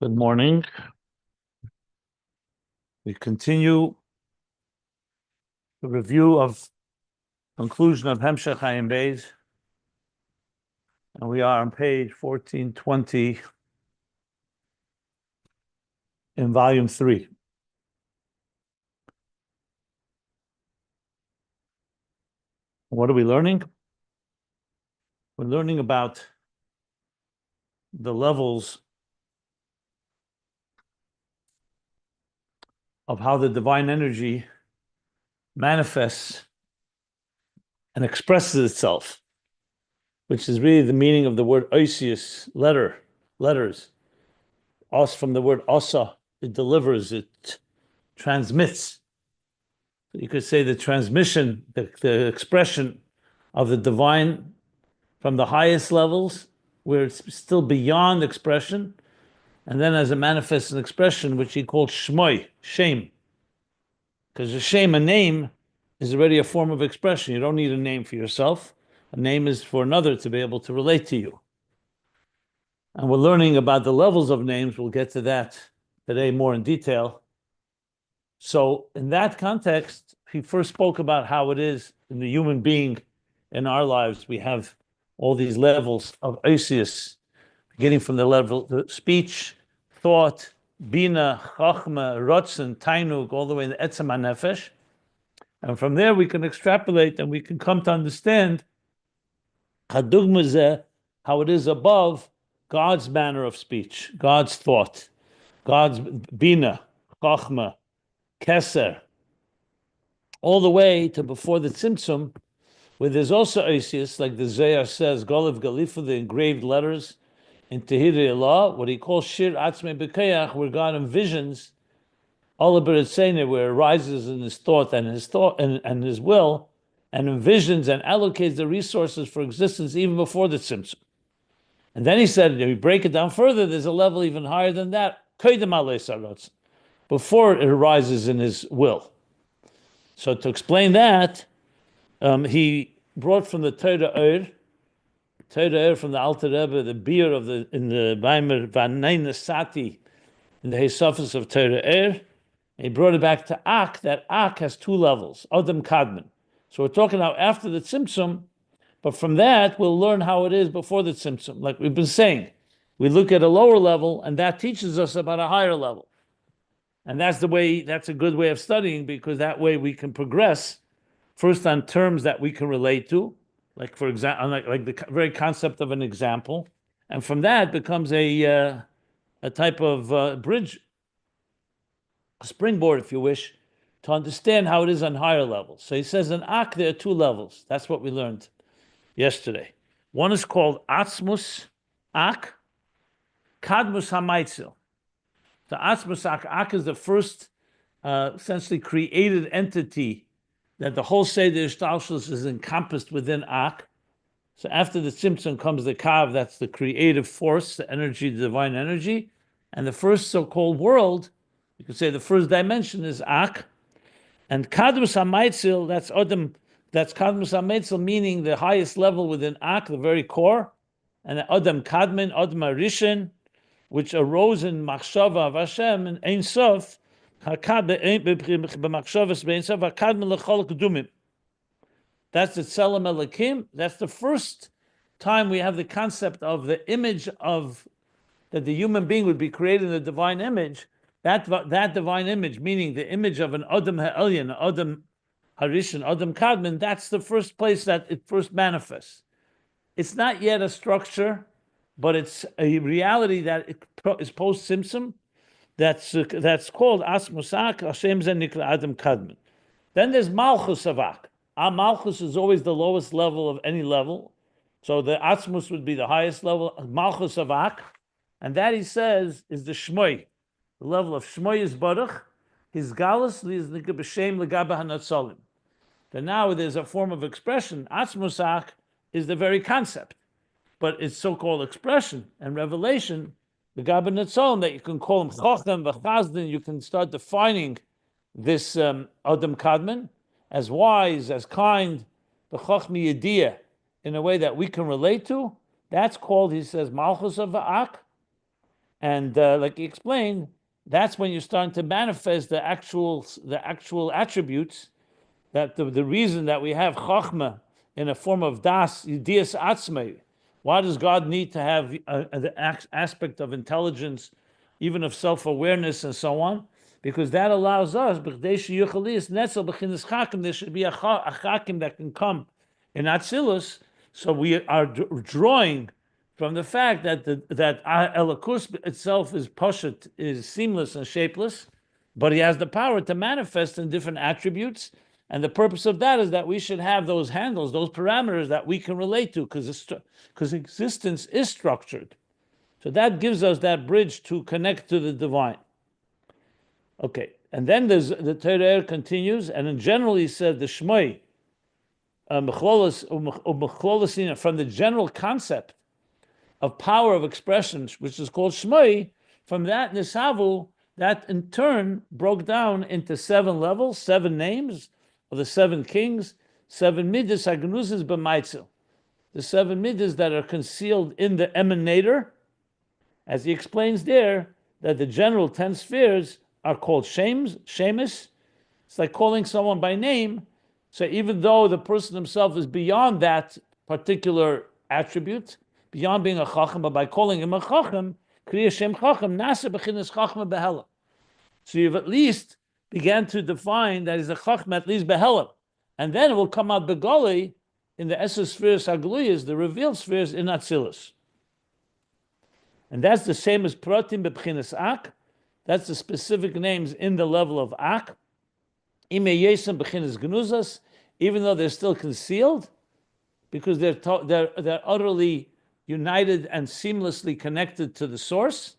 Good morning. We continue the review of conclusion of Hemshech Ayin Beis, and we are on page 1420 in volume 3. What are we learning? We're learning about the levels of how the divine energy manifests and expresses itself, which is really the meaning of the word oisius, letters. Os from the word osa, it delivers, it transmits. You could say the transmission, the expression of the divine from the highest levels, where it's still beyond expression, and then as it manifests an expression, which he called shmoy, shame. Because the shame, a name, is already a form of expression. You don't need a name for yourself. A name is for another to be able to relate to you. And we're learning about the levels of names. We'll get to that today more in detail. So in that context, he first spoke about how it is in the human being in our lives. We have all these levels of oisius, beginning from the level of speech, thought, bina, chachma, ratzon, tainug, all the way to etzem hanefesh. And from there we can extrapolate and we can come to understand hadugma zeh, how it is above God's manner of speech, God's thought, God's bina, chachma, keser, all the way to before the tzimtzum, where there's also oisius, like the Zohar says, Goliv Galifa, the engraved letters in Tehillah Allah, what he calls Shir Atzmei B'Kayach, where God envisions Allah B'Ritzene, where it arises in his thought and his will, and envisions and allocates the resources for existence even before the tzimtzum. And then he said, if you break it down further, there's a level even higher than that, Koydem Alos HaRatzon, before it arises in his will. So to explain that, he brought from the Torah from the Alter Rebbe, the beer of in the Baimer Vanayna Sati, in the Hesafis of Torah. He brought it back to Ak. That Ak has two levels, Adam Kadman. So we're talking now after the Tzimtzum, but from that we'll learn how it is before the Tzimtzum. Like we've been saying, we look at a lower level, and that teaches us about a higher level. And that's a good way of studying, because that way we can progress first on terms that we can relate to, like for example, like the very concept of an example, and from that becomes a type of bridge, a springboard, if you wish, to understand how it is on higher levels. So he says in Ak there are two levels. That's what we learned yesterday. One is called Atzmus Ak, Kadmus Hamaitzel. The Atzmus Ak is the first essentially created entity that the whole Seder Ishtalshelus is encompassed within Ak. So after the Tzimtzum comes the Kav, that's the creative force, the energy, the divine energy. And the first so-called world, you could say the first dimension is Ak. And Kadmus HaMaitzil, that's Adam, that's Kadmus HaMaitzil, meaning the highest level within Ak, the very core. And Adam Kadmin, Adam HaRishon, which arose in Machshava of Hashem and Ein Sof, that's the Tselem Elokim. That's the first time we have the concept of the image of that the human being would be created in the divine image. That divine image, meaning the image of an Adam Ha'elyon, Adam Harishon, Adam Kadmon, that's the first place that it first manifests. It's not yet a structure, but it's a reality that is post-Tzimtzum. That's called Asmusak, Hashem Zen Nikla Adam Kadmon. Then there's Malchus Avak. Malchus is always the lowest level of any level. So the Atzmus would be the highest level, Malchus Avak. And that, he says, is the Shmoy. The level of Shmoy is Baruch. His Galus is Nikla B'Shem L'Gaba HaNatzolim. Then now there's a form of expression. Atzmusak is the very concept. But it's so-called expression and revelation, the Gaban Netzolim, that you can call him Chochem v'Chazdin. You can start defining this Adam Kadmon as wise, as kind, the Chochmi Yediyah, in a way that we can relate to. That's called, he says, Malchus of Ak. And like he explained, that's when you're starting to manifest the actual attributes. That the reason that we have chachma in a form of dias atzmei. Why does God need to have the aspect of intelligence, even of self-awareness and so on? Because that allows us, there should be a chakim that can come in Atzilus. So we are drawing from the fact that that Elakus itself is poshet, is seamless and shapeless, but he has the power to manifest in different attributes. And the purpose of that is that we should have those handles, those parameters that we can relate to, because existence is structured. So that gives us that bridge to connect to the divine. Okay, and then the Torah continues, and in general he said the Shmoi, from the general concept of power of expression, which is called Shmoi, from that Nisavu, that in turn broke down into 7 levels, 7 names of the 7 kings, 7 midas hagnuzes b'maitzel, the 7 midas that are concealed in the emanator, as he explains there, that the general 10 spheres are called shemus. It's like calling someone by name. So even though the person himself is beyond that particular attribute, beyond being a chacham, but by calling him a chacham, kriya shem chacham, nasa b'chinas chacham behela. So you've at least began to define that he's a chacham at least behela. And then it will come out begoli in the Esser spheres hagluyas, the revealed spheres in Atzilus. And that's the same as pratim b'chinas ak. That's the specific names in the level of ak. Ime yesem b'chinas gnuzas, even though they're still concealed, because they're utterly united and seamlessly connected to the source.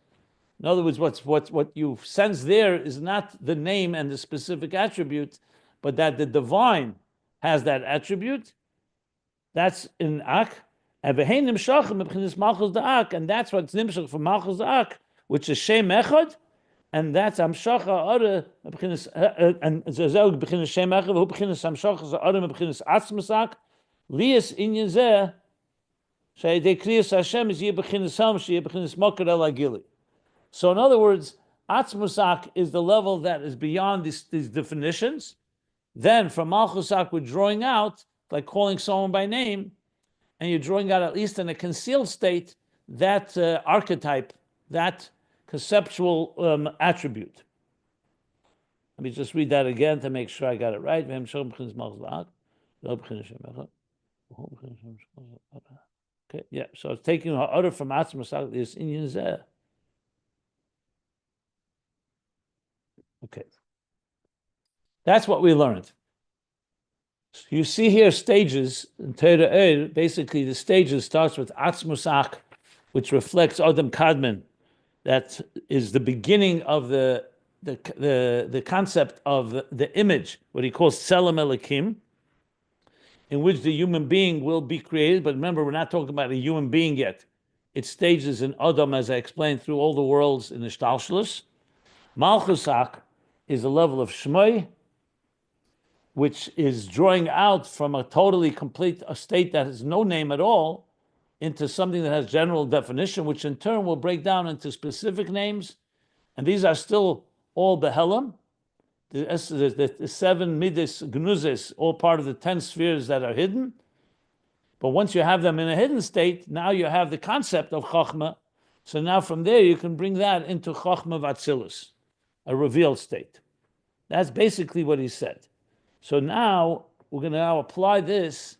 In other words, what you sense there is not the name and the specific attribute, but that the divine has that attribute. That's in ak. And that's what's nimshach from malchus da'ak, which is shem echad, and that's amshacha ora and zezog b'chinas shem echad, who b'chinas amshacha ora b'chinas atzmasak, lias inyan zeh, she'edei kriyas Hashem is yeh b'chinas ham, she'yeh b'chinas mokar el agili. So in other words, atzmasak is the level that is beyond these definitions. Then from malchusak we're drawing out, like calling someone by name, and you're drawing out, at least in a concealed state, that archetype, that conceptual attribute. Let me just read that again to make sure I got it right. Okay, yeah. So it's taking order from Atzmasak, this Indian Zeh. Okay. That's what we learned. You see here stages in Torah. Basically, the stages starts with Atzmusak, which reflects Adam Kadmon. That is the beginning of the concept of the image, what he calls Tselem Elokim, in which the human being will be created. But remember, we're not talking about a human being yet. It stages in Adam, as I explained, through all the worlds in the Shtalshlus. Malchusak is a level of Shmoi, which is drawing out from a totally complete state that has no name at all into something that has general definition, which in turn will break down into specific names. And these are still all behelim, the 7 midas gnuzes, all part of the 10 spheres that are hidden. But once you have them in a hidden state, now you have the concept of chachma. So now from there you can bring that into chachma vatzilus, a revealed state. That's basically what he said. So now we're going to now apply this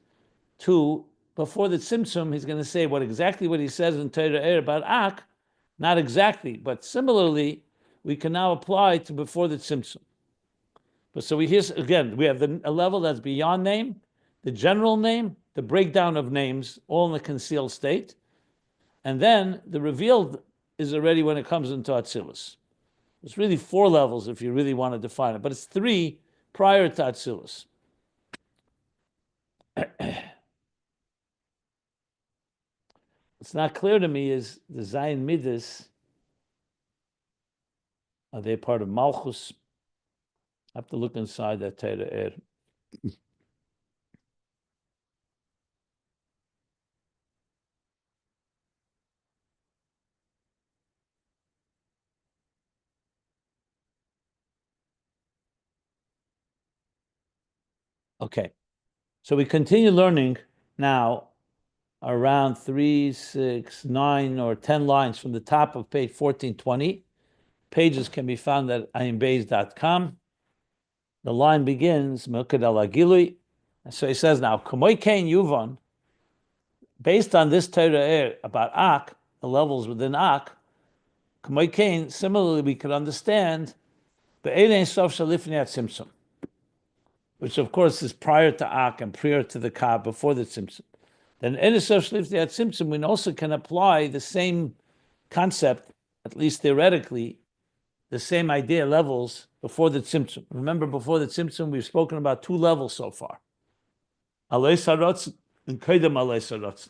to before the Tzimtzum. He's going to say what he says in Torah about Ak, not exactly, but similarly we can now apply to before the Tzimtzum. But so we hear again, we have a level that's beyond name, the general name, the breakdown of names, all in the concealed state, and then the revealed is already when it comes into Atzilus. It's really 4 levels if you really want to define it, but it's 3 prior to Atzilus. What's not clear to me is the Zayin Midas, are they part of Malchus? I have to look inside that Torah. Okay, so we continue learning now around 3, 6, 9, or 10 lines from the top of page 1420. Pages can be found at ayinbeis.com. The line begins, Milkad al Agilui. So he says now, Kumoy Kain Yuvon, based on this Torah about Ak, the levels within Ak, Kumoy Kain, similarly we could understand the Ein Sof Shalifnei Tzimtzum, which of course is prior to Ak and prior to the Ka, before the Tzimtzum. Then Ein Sof Shalifnei Tzimtzum, we also can apply the same concept, at least theoretically, the same idea levels before the Tzimtzum. Remember, before the Tzimtzum, we've spoken about 2 levels so far. Alos HaRatzon and Kedem Alos HaRatzon.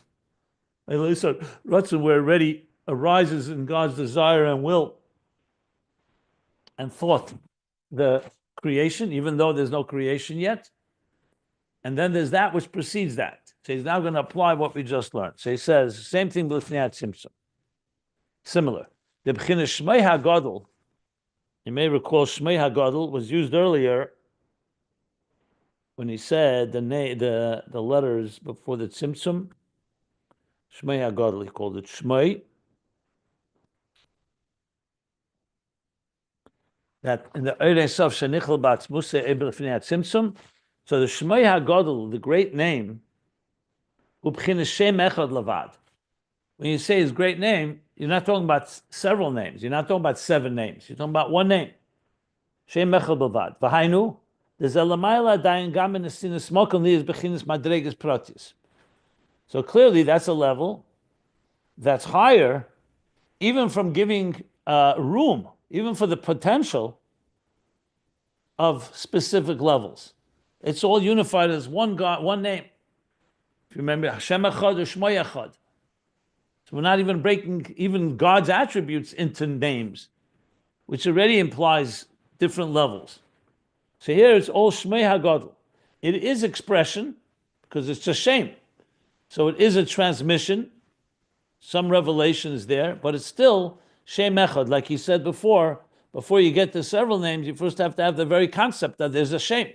Alos HaRatzon, where it already arises in God's desire and will and thought, the creation, even though there's no creation yet. And then there's that which precedes that. So he's now going to apply what we just learned. So he says, same thing with Lifnei Tzimtzum. Similar. The B'chinas Shemo HaGadol, you may recall Shemo HaGadol was used earlier when he said the letters before the Tzimtzum. Shemo HaGadol, he called it Shemo. That in the Eirei Sof Shenichel B'atzmus Eber Lifnei Tzimtzum. So the Shemo HaGadol, the great name, Ub'chinas Shem Echad Levad. When you say his great name, you're not talking about several names. You're not talking about 7 names. You're talking about one name. Shem Echad Levad. V'hainu, there's a Lamaila Dayan Gam in the Sinas Mokum Li is B'chinas Madregas Pratis. So clearly that's a level that's higher, even from giving room, even for the potential of specific levels. It's all unified as one God, one name. If you remember, Hashem Echad or Shemo Echad. So we're not even breaking even God's attributes into names, which already implies different levels. So here it's all Shemo HaGadol. It is expression, because it's just Shem. So it is a transmission. Some revelation is there, but it's still Shem Echad. Like he said before you get to several names, you first have to have the very concept that there's a Shem.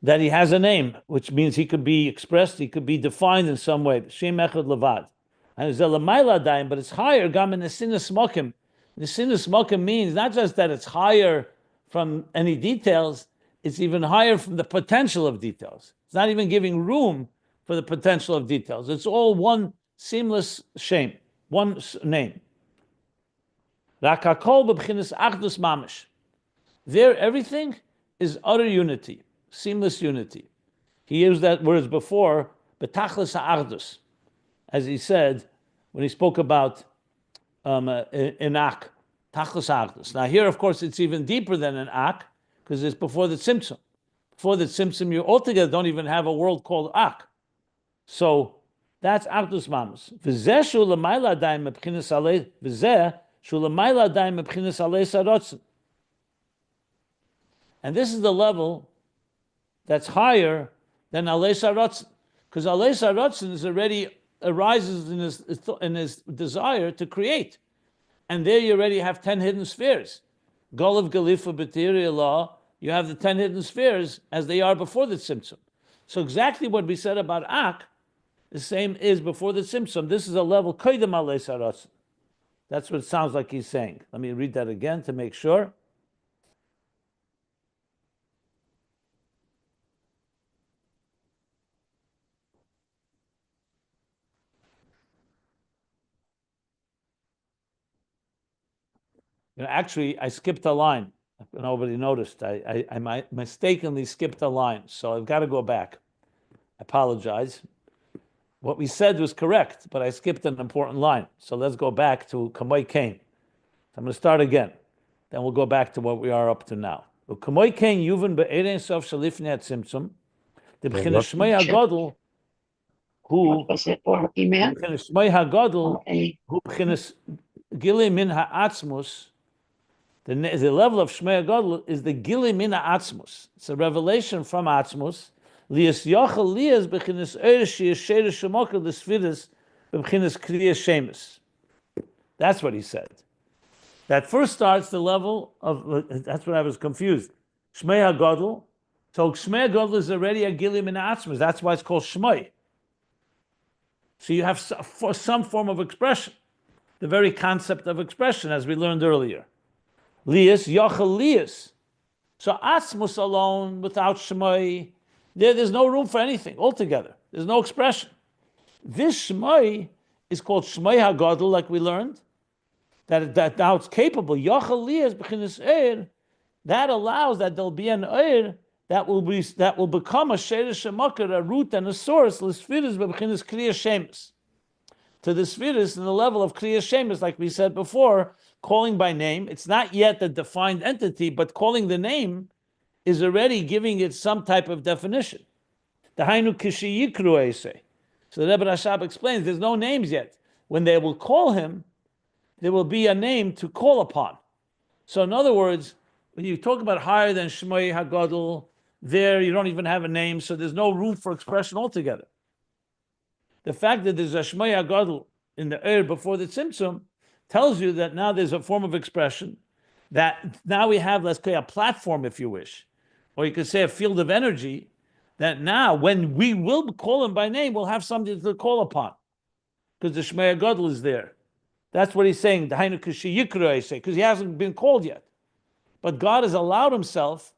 That he has a name, which means he could be expressed, he could be defined in some way. Shem Echad Levad. And it's a Lamaila Daim, but it's higher. Gam in the Sinas Mokim. The Sinas Mokim means not just that it's higher from any details, it's even higher from the potential of details. It's not even giving room for the potential of details. It's all one seamless Shem, one name. Rakakol b'b'chinas achdus mamish. There, everything is utter unity. Seamless unity. He used that words before, betachlis ha'achdus, as he said when he spoke about in Ak, tachlis ha'achdus. Now here, of course, it's even deeper than an Ak, because it's before the Tzimtzum. Before the Tzimtzum, you altogether don't even have a world called Ak. So that's achdus mamus. V'zeh shu l'mayla adayim mebchinas alei, v'zeh shu l'mayla adayim mebchinas alei HaRatzon. And this is the level that's higher than Alos HaRatzon, because Alos HaRatzon is already arises in his desire to create, and there you already have 10 hidden spheres. Golav Galifa B'Tiri Law, you have the 10 hidden spheres as they are before the Tzimtzum. So exactly what we said about Ak, the same is before the Tzimtzum. This is a level Kedem Alos HaRatzon. That's what it sounds like he's saying. Let me read that again to make sure. Actually, I skipped a line. Nobody noticed. I mistakenly skipped a line, so I've got to go back. I apologize. What we said was correct, but I skipped an important line. So let's go back to Kumoy Kain. I'm going to start again. Then we'll go back to what we are up to now. Kumoy Kain Yuvan be'erein sof shalifnei tzimtzum. The b'chinas Shemo HaGadol, who b'chinas Shemo HaGadol, who b'chinas gili min ha'atzmus. The level of Shemo HaGadol is the gili min ha'atzmus. It's a revelation from Atzmus. Lias yochel lias b'chinas eirish yesheir shemokel l'sfiris b'chinas kriyas shemus. That's what he said. That first starts the level of, that's what I was confused. Shemo HaGadol So Shemo HaGadol is already a gilim in atzmos. That's why it's called Shemo. So you have some form of expression, the very concept of expression, as we learned earlier. Lias, Yochel Lias. So atzmos alone, without Shemo, there's no room for anything altogether. There's no expression. This Shemo is called Shemo HaGadol, like we learned, that now it's capable. Yochel Lias b'chinas eir, that allows that there'll be an eir that will become a sheresh hamakar, a root and a source, l'sfiris b'chinas kriya shemus, to the Sefiros in the level of kriya shemus, like we said before, calling by name. It's not yet a defined entity, but calling the name is already giving it some type of definition. The Hainu Kishi Yikru say. So the Rebbe Rashab explains there's no names yet. When they will call him, there will be a name to call upon. So in other words, when you talk about higher than Shemo HaGadol, there you don't even have a name, so there's no room for expression altogether. The fact that there's a Shemo HaGadol in the air before the Tzimtzum tells you that now there's a form of expression, that now we have, let's say, a platform, if you wish, or you could say a field of energy, that now when we will call him by name, we'll have something to call upon, because the Shemo HaGadol is there. That's what he's saying, the Hainu Kishi Yikru, I say, because he hasn't been called yet. But God has allowed himself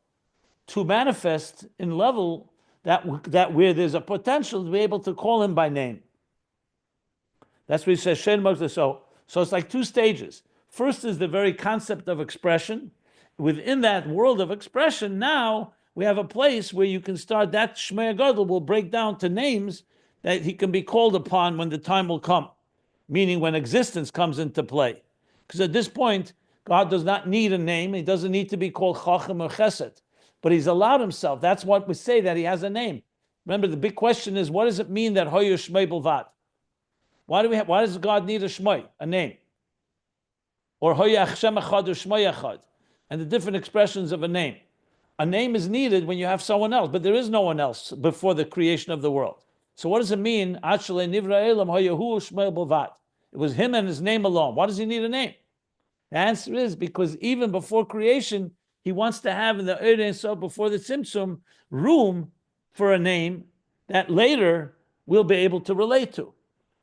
to manifest in level that where there's a potential to be able to call him by name. That's what he says, so it's like two stages. First is the very concept of expression. Within that world of expression, now we have a place where you can start, that Shemo HaGadol will break down to names that he can be called upon when the time will come, meaning when existence comes into play. Because at this point, God does not need a name. He doesn't need to be called Chacham or Chesed. But he's allowed himself. That's what we say, that he has a name. Remember, the big question is, what does it mean that Hoyer Shmei Bilvad? Why does God need a Shmei, a name? Or Hoyer Hashem Echad or Shmei Echad? And the different expressions of a name. A name is needed when you have someone else, but there is no one else before the creation of the world. So what does it mean? Actualize Nivra Elam Hoyer Hu Shmei Bilvad. It was him and his name alone. Why does he need a name? The answer is because even before creation, he wants to have in the Eir Ein Sof, before the Tzimtzum, room for a name that later we'll be able to relate to.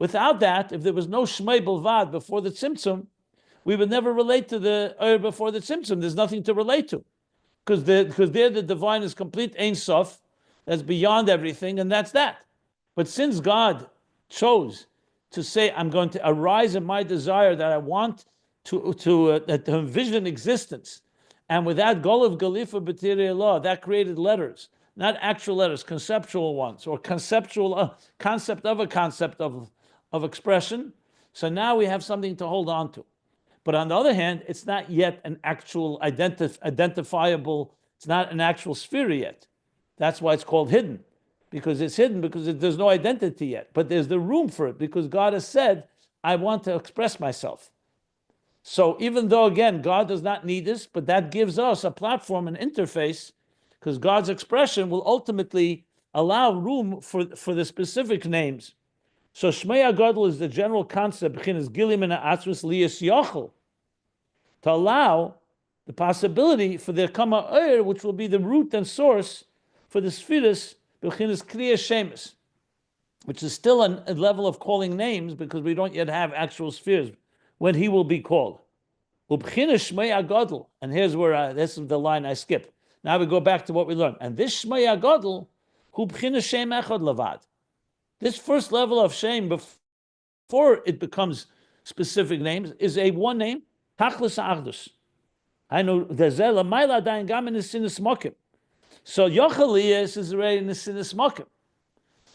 Without that, if there was no Shmei Bilvad before the Tzimtzum, we would never relate to the Eir before the Tzimtzum. There's nothing to relate to. Because there the divine is complete Ein Sof, that's beyond everything, and that's that. But since God chose to say, I'm going to arise in my desire that I want to envision existence, and with that goal of Galifa B'tirei Allah, that created letters, not actual letters, conceptual ones, or conceptual concept of a concept of expression. So now we have something to hold on to. But on the other hand, it's not yet an actual identifiable, it's not an actual sphere yet. That's why it's called hidden, because it's hidden because there's no identity yet. But there's the room for it, because God has said, I want to express myself. So even though, again, God does not need this, but that gives us a platform, an interface, because God's expression will ultimately allow room for the specific names. So Shemo HaGadol is the general concept, b'chinas gilim and atzmus liyas yochel, to allow the possibility for there come a eir, which will be the root and source for the Sefiros, b'chinas kriya shemus, which is still a level of calling names, because we don't yet have actual spheres, when he will be called. Ub'chinas Shemo HaGadol, and here's where this is the line I skip. Now we go back to what we learned. And this Shemo HaGadol, hu b'chinas Shem Echad Levad. This first level of Shem, before it becomes specific names, is a one name, Tachlis Achdus. I know Dezel Mayla Dain Gam in the Sinas Mokim. So Yochelias is already in the Sinas Mokim.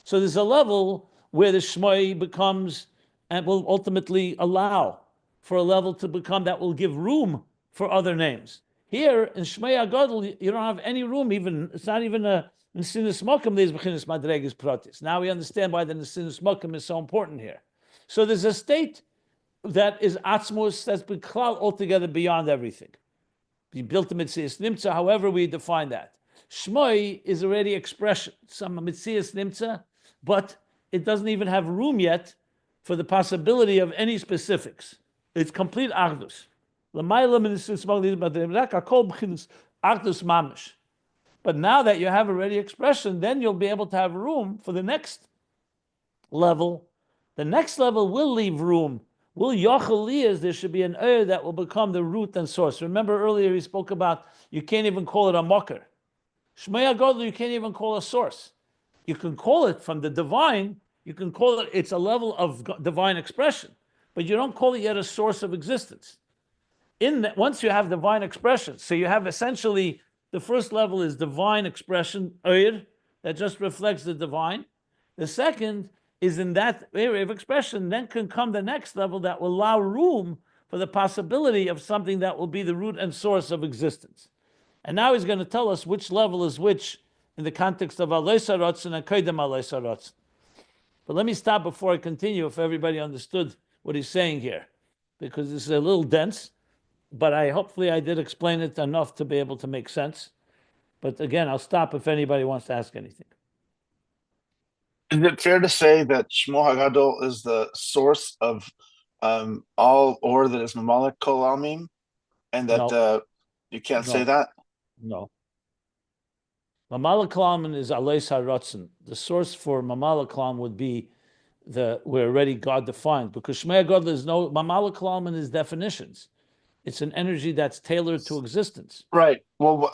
So there's a level where the Shmoi becomes and will ultimately allow for a level to become that will give room for other names. Here in Shemo HaGadol, you don't have any room. Even it's not even a Nesinas Mokim. There's Bechinas Madregas Pratis. Now we understand why the Nesinas Mokim is so important here. So there's a state that is Atzmos, that's B'klal altogether beyond everything. Be built to Mitzias Nimtza, however we define that. Shmoi is already expression, some Mitzias Nimtza, but it doesn't even have room yet for the possibility of any specifics. It's complete Achdus. But But now that you have already expression, then you'll be able to have room for the next level. The next level will leave room. Will yochel there should be an that will become the root and source. Remember earlier he spoke about you can't even call it a mocker. Shemo HaGadol you can't even call a source. You can call it from the divine. You can call it, it's a level of divine expression, but you don't call it yet a source of existence. Once you have divine expression, so you have essentially the first level is divine expression, that just reflects the divine. The second is in that area of expression, then can come the next level that will allow room for the possibility of something that will be the root and source of existence. And now he's going to tell us which level is which in the context of Alos HaRatzon and Koydem Alos HaRatzon. But let me stop before I continue if everybody understood what he's saying here, because this is a little dense, but hopefully I did explain it enough to be able to make sense. But again, I'll stop if anybody wants to ask anything. Is it fair to say that Shemo HaGadol is the source of all or that is mamalik kol almin, and that you can't say that? No. Mamala Kalam is Alos HaRatzon. The source for Mamala Kalam would be where already God defined, because Shemo HaGadol is no Mamala Kalam in his definitions. It's an energy that's tailored to existence. Right. Well,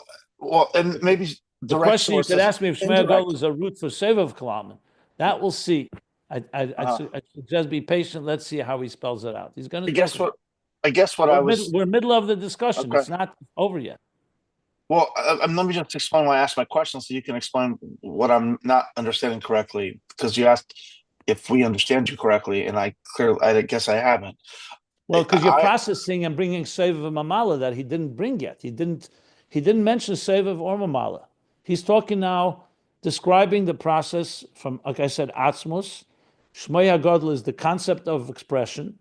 and maybe the question you could ask me if Shemo HaGadol is a root for Sevav Kalam. That we'll see. I suggest be patient. Let's see how he spells it out. He's going to. I guess what we're middle of the discussion. Okay. It's not over yet. Well, let me just explain why I asked my question, so you can explain what I'm not understanding correctly. Because you asked if we understand you correctly, and I guess I haven't. Well, because you're processing and bringing Sevav and Mamala that he didn't bring yet. He didn't mention Sevav or Mamala. He's talking now, describing the process from, like I said, Atzmos. Shemo HaGadol is the concept of expression.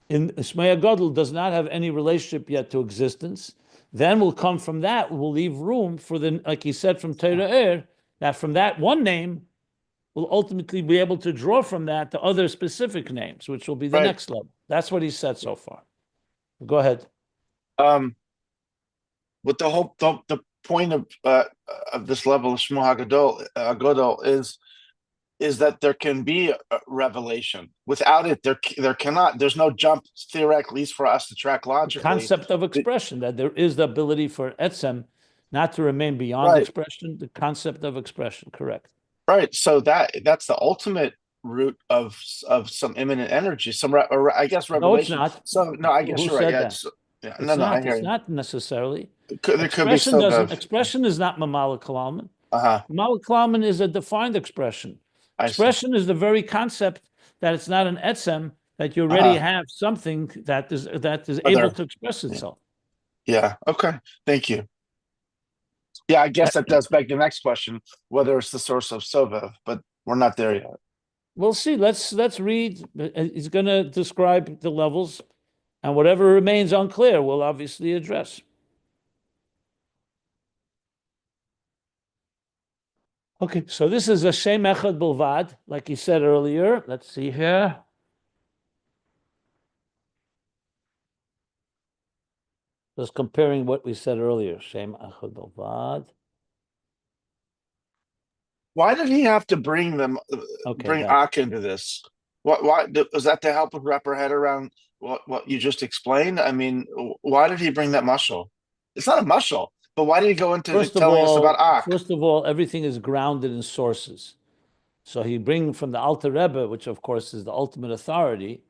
Shemo HaGadol does not have any relationship yet to existence. Then will come from that, we'll leave room for like he said from Torah that from that one name, we'll ultimately be able to draw from that to other specific names, which will be the next level. That's what he said so far. Go ahead. With the point of this level of Shemo HaGadol is that there can be a revelation. Without it, there cannot. There's no jump theoretically, at least for us to track logically. The concept of expression, that there is the ability for Etzem not to remain beyond expression. The concept of expression, correct? Right. So that's the ultimate root of some imminent energy. I guess revelation. No, it's not. So no, I guess you're right. It's not necessarily. There could be some expression is not Mamala Kalaman. Mamala Kalaman is a defined expression. Expression is the very concept that it's not an etzem, that you already have something that is able to express itself. Yeah. Okay. Thank you. Yeah, I guess that does beg the next question, whether it's the source of Sovev, but we're not there yet. We'll see. Let's read. He's going to describe the levels, and whatever remains unclear, we'll obviously address. Okay, so this is a Shem Echad Bilvad, like he said earlier. Let's see here. Just comparing what we said earlier. Shem Echad Bilvad. Why did he have to bring Ak into this? Why was that to help us wrap our head around what you just explained? I mean, why did he bring that mushal? It's not a mushal. But why did he go into telling us about Ak? First of all, everything is grounded in sources. So he brings from the Alter Rebbe, which of course is the ultimate authority,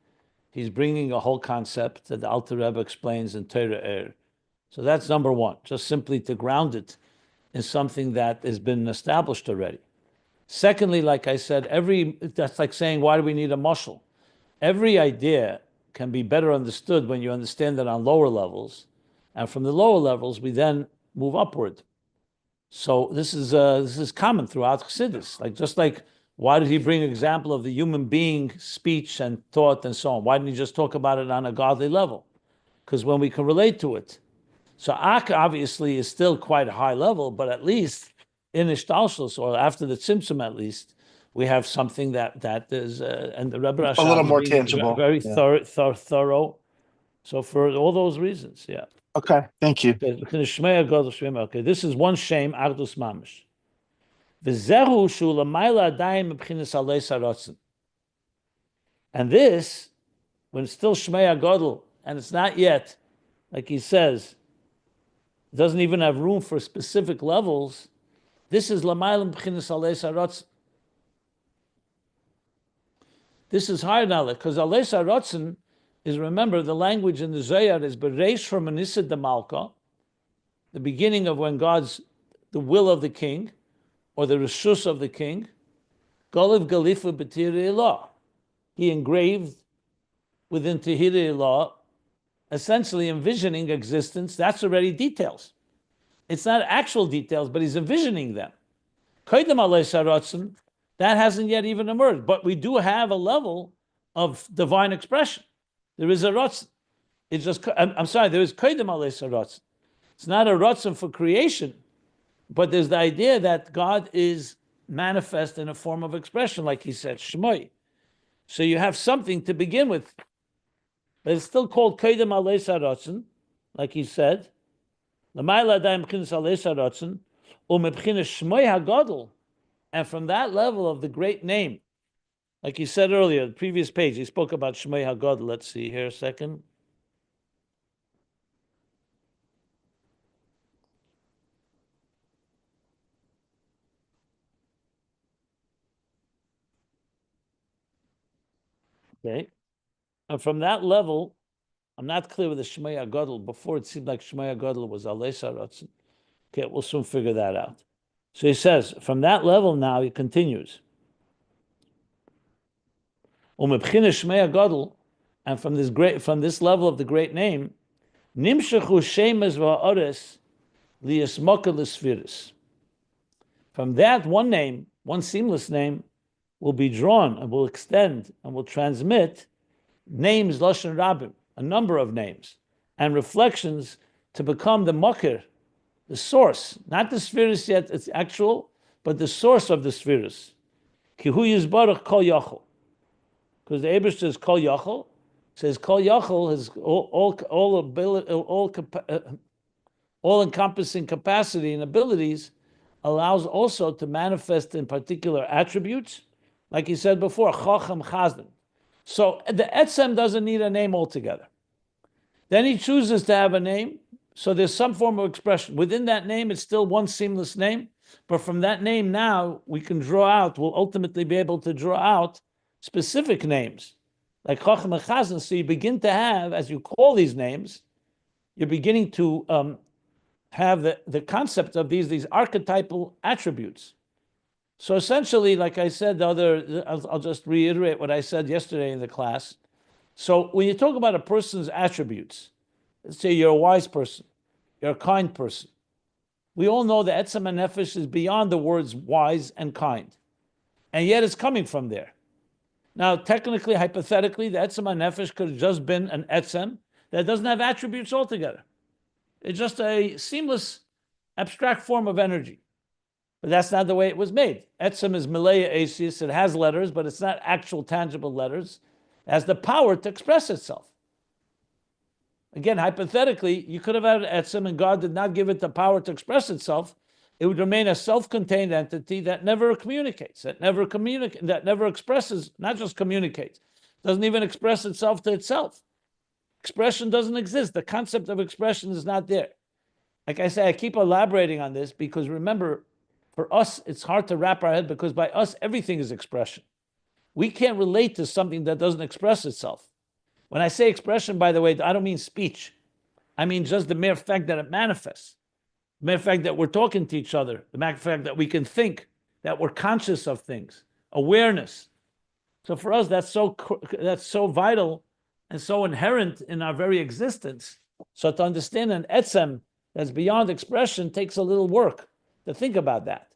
he's bringing a whole concept that the Alter Rebbe explains in Torah. So that's number one, just simply to ground it in something that has been established already. Secondly, like I said, that's like saying, why do we need a mushal? Every idea can be better understood when you understand it on lower levels. And from the lower levels, we then move upward. So this is common throughout Chassidus. Like why did he bring an example of the human being, speech and thought and so on? Why didn't he just talk about it on a godly level? Because when we can relate to it. So Ak obviously is still quite a high level, but at least in Ishtalshus, or after the Tzimtzum at least, we have something that is, and the Rebbe Rashab a little more tangible, very thorough. So for all those reasons, yeah. Okay, thank you. Okay, this is one shame, Achdus Mamish. And this, when it's still Shemo HaGadol, and it's not yet, like he says, it doesn't even have room for specific levels, this is Lamayla B'chinas Alois HaRatzon. This is higher now, because Alois HaRatzon is, remember, the language in the Zohar is Bereish from Anissa de Malka, the beginning of when God's, the will of the king, or the Rishus of the king, Goliv Galifa B'tirei Elah. He engraved within Tehirei Elah, essentially envisioning existence. That's already details. It's not actual details, but he's envisioning them. Koydem Alois HaRatzon, that hasn't yet even emerged, but we do have a level of divine expression. There is a Ratzon. It's just, I'm sorry, there is Koydem Alois HaRatzon. It's not a Ratzon for creation, but there's the idea that God is manifest in a form of expression, like he said, Shemoi. So you have something to begin with. But it's still called Koydem Alois HaRatzon, like he said. L'mayla adayim b'chinas Alois HaRatzon, u'mebchinas Shemo HaGadol. And from that level of the great name, like he said earlier, the previous page, he spoke about Shemo HaGadol. Let's see here a second. Okay. And from that level, I'm not clear with the Shemo HaGadol. Before it seemed like Shemo HaGadol was Alois HaRatzon. Okay, we'll soon figure that out. So he says, from that level now, he continues. Umebchinas Shemo HaGadol, and from this level of the great name, Nimshachu Shemes va'ores liyasmoka l'sfiris. From that one name, one seamless name, will be drawn and will extend and will transmit names Lashon Rabim, a number of names, and reflections to become the makir, the source, not the Sefiros yet, it's actual, but the source of the Sefiros. Ki hu yizbarach kol yachol. Because the Eibishter is kol yachol, says kol yachol has all encompassing capacity and abilities, allows also to manifest in particular attributes, like he said before, chacham chazdan. So the etzem doesn't need a name altogether. Then he chooses to have a name, so there's some form of expression. Within that name, it's still one seamless name, but from that name now, we can draw out, we'll ultimately be able to draw out specific names, like chacham and chazdan. So you begin to have, as you call these names, you're beginning to have the concept of these archetypal attributes. So essentially, like I said, I'll just reiterate what I said yesterday in the class. So when you talk about a person's attributes, let's say you're a wise person, you're a kind person. We all know that etzem and nefesh is beyond the words wise and kind, and yet it's coming from there. Now, technically, hypothetically, the etzem and nefesh could have just been an etzem that doesn't have attributes altogether. It's just a seamless, abstract form of energy. But that's not the way it was made. Etzem is Malaya Asius. It has letters, but it's not actual tangible letters. It has the power to express itself. Again, hypothetically, you could have had Etzem and God did not give it the power to express itself. It would remain a self-contained entity that never communicates, that never expresses, not just communicates, doesn't even express itself to itself. Expression doesn't exist. The concept of expression is not there. Like I say, I keep elaborating on this because remember, for us, it's hard to wrap our head because by us, everything is expression. We can't relate to something that doesn't express itself. When I say expression, by the way, I don't mean speech. I mean just the mere fact that it manifests. The mere fact that we're talking to each other. The mere fact that we can think, that we're conscious of things. Awareness. So for us, that's so vital and so inherent in our very existence. So to understand an etzem that's beyond expression takes a little work to think about that.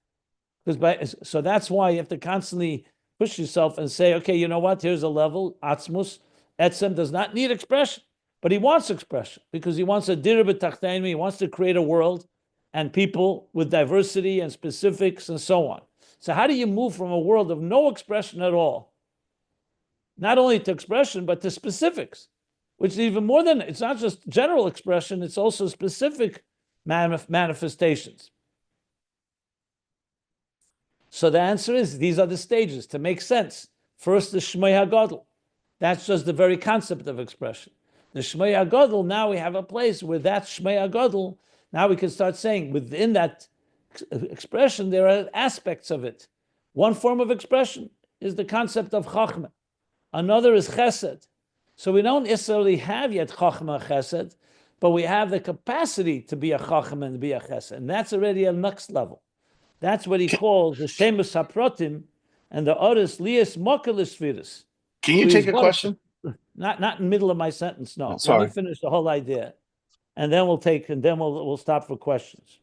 So that's why you have to constantly push yourself and say, okay, you know what? Here's a level, atzmus. Etzem does not need expression, but he wants expression because he wants a dir b'tachtonim. He wants to create a world and people with diversity and specifics and so on. So how do you move from a world of no expression at all, not only to expression, but to specifics, which is even more than, it's not just general expression, it's also specific manifestations. So the answer is, these are the stages to make sense. First, the Shemo HaGadol. That's just the very concept of expression. The Shemo HaGadol, now we have a place where that Shemo HaGadol, now we can start saying within that expression, there are aspects of it. One form of expression is the concept of Chachma. Another is Chesed. So we don't necessarily have yet Chachma Chesed, but we have the capacity to be a Chachma and to be a Chesed. And that's already a next level. That's what he calls the Shemus HaProtim and the Oris Lias Mokelis Sefiros. Can you take a question? Not in the middle of my sentence, no. Sorry. Let me finish the whole idea. And then we'll stop for questions.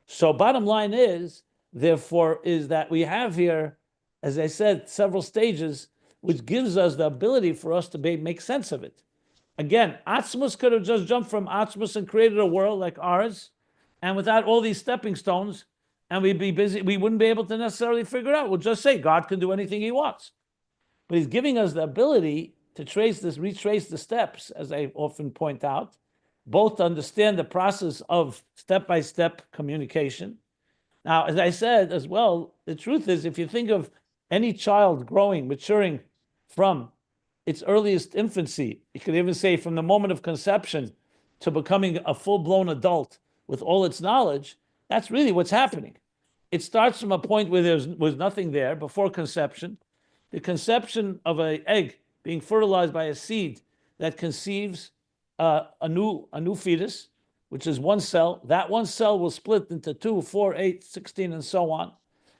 So bottom line is, therefore, is that we have here, as I said, several stages, which gives us the ability for us to make sense of it. Again, Atzmus could have just jumped from Atzmus and created a world like ours, and without all these stepping stones, and we'd be busy, we wouldn't be able to necessarily figure it out. We'll just say God can do anything he wants. But he's giving us the ability to retrace the steps, as I often point out, both to understand the process of step-by-step communication. Now, as I said as well, the truth is, if you think of any child growing, maturing from its earliest infancy, you could even say from the moment of conception to becoming a full-blown adult with all its knowledge, that's really what's happening. It starts from a point where there was nothing there before conception. The conception of an egg being fertilized by a seed that conceives a new fetus, which is one cell. That one cell will split into 2, 4, 8, 16, and so on.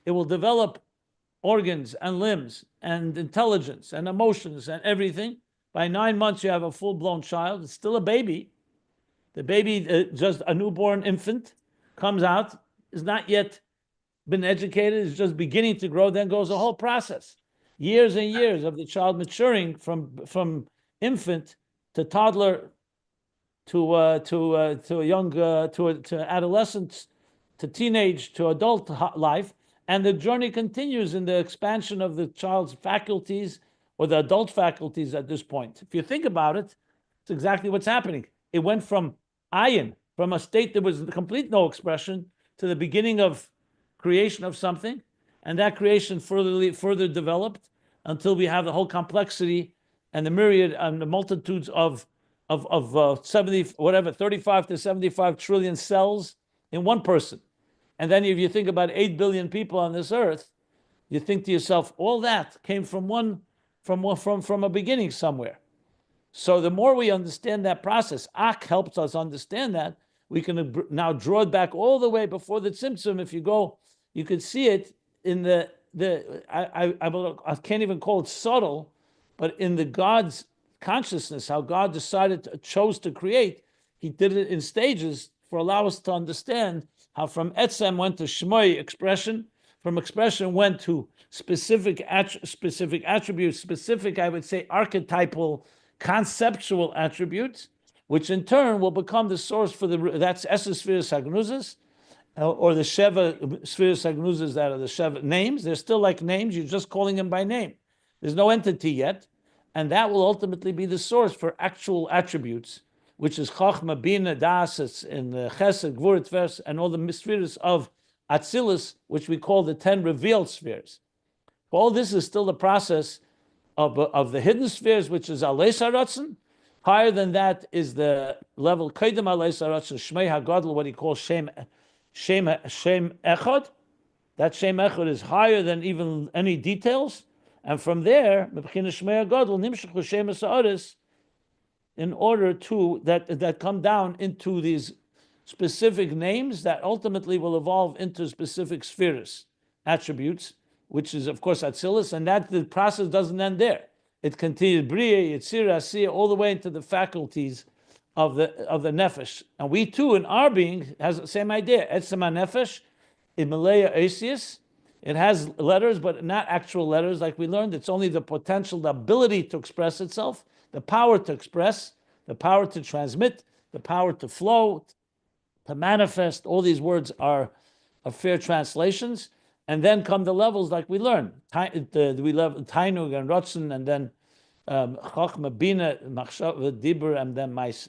It will develop organs and limbs and intelligence and emotions and everything. By 9 months, you have a full-blown child. It's still a baby. The baby, just a newborn infant, comes out, is not yet been educated, is just beginning to grow, then goes a whole process. Years and years of the child maturing from infant to toddler to adolescence to teenage to adult life, and the journey continues in the expansion of the child's faculties or the adult faculties at this point. If you think about it, it's exactly what's happening. It went from ayin, from a state that was complete no expression, to the beginning of creation of something, and that creation further developed until we have the whole complexity and the myriad and the multitudes of 35 to 75 trillion cells in one person. And then if you think about 8 billion people on this earth, you think to yourself, all that came from a beginning somewhere. So the more we understand that process, Ak helps us understand that. We can now draw it back all the way before the Tzimtzum. If you go, you could see it in I can't even call it subtle, but in the God's consciousness, how God chose to create. He did it in stages for allow us to understand how from Etzem went to Shmoi, expression, from expression went to specific attributes, specific, I would say, archetypal, conceptual attributes, which in turn will become the source for that's Esses Sefiros HaGnuzos, or the Sheva Sefiros HaGnuzos that are the Sheva names. They're still like names, you're just calling them by name. There's no entity yet, and that will ultimately be the source for actual attributes, which is Chachma, Bina, Das, and Chesed, Gvur, Tveres, and all the Sefiros of Atzilus, which we call the 10 revealed spheres. All this is still the process of the hidden spheres, which is Alos HaRatzon. Higher than that is the level Kaidem Alos HaRatzon, Shemo HaGadol, what he calls Shem Echad. That Shem Echad is higher than even any details. And from there, Shemo HaGadol, Nimshach Shemus HaOris, in order to that come down into these specific names that ultimately will evolve into specific spheres, attributes, which is of course Atzilus, and that the process doesn't end there. It continues Bria, Yitzira, Asiya, all the way into the faculties of the Nefesh. And we too, in our being, has the same idea. Etzem HaNefesh, Imalaya Asius. It has letters, but not actual letters like we learned. It's only the potential, the ability to express itself, the power to express, the power to transmit, the power to flow, to manifest. All these words are fair translations. And then come the levels like we learned. We love Tainug and Ratzon, and then Chochma, Bina, Machshava, Dibur, and then Mais.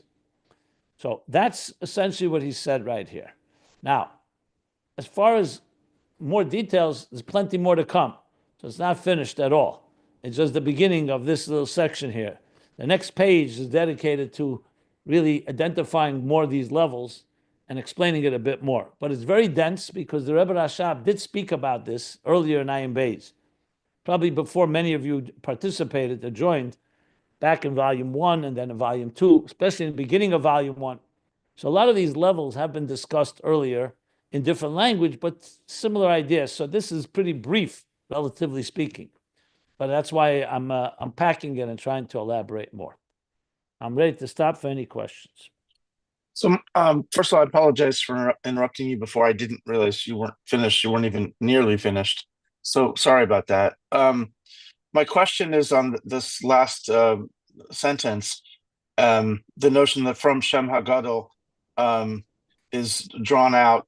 So that's essentially what he said right here. Now, as far as more details, there's plenty more to come. So it's not finished at all. It's just the beginning of this little section here. The next page is dedicated to really identifying more of these levels and explaining it a bit more. But it's very dense because the Rebbe Rashab did speak about this earlier in Ayin Beis, probably before many of you participated or joined, back in volume 1 and then in volume 2, especially in the beginning of volume 1. So a lot of these levels have been discussed earlier in different language, but similar ideas. So this is pretty brief, relatively speaking. But that's why I'm unpacking it and trying to elaborate more. I'm ready to stop for any questions. So, first of all, I apologize for interrupting you before. I didn't realize you weren't finished. You weren't even nearly finished. So sorry about that. My question is on this last sentence. The notion that from Shem HaGadol is drawn out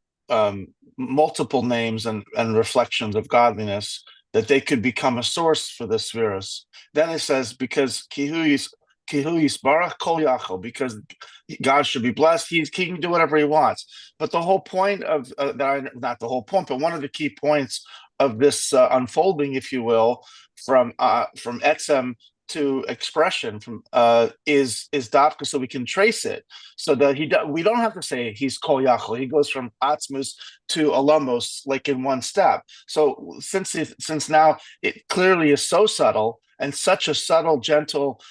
multiple names and reflections of godliness, that they could become a source for the Sefiros. Then it says, because Kihu Yisbarach Kol Yachol, because God should be blessed, he can do whatever he wants. But the whole point of not the whole point, but one of the key points of this unfolding, if you will, from etzem to expression, from is dafka, so we can trace it, so that we don't have to say he's kol yachol. He goes from atzmus to alamos, like in one step. So since now it clearly is so subtle and such a subtle, gentle,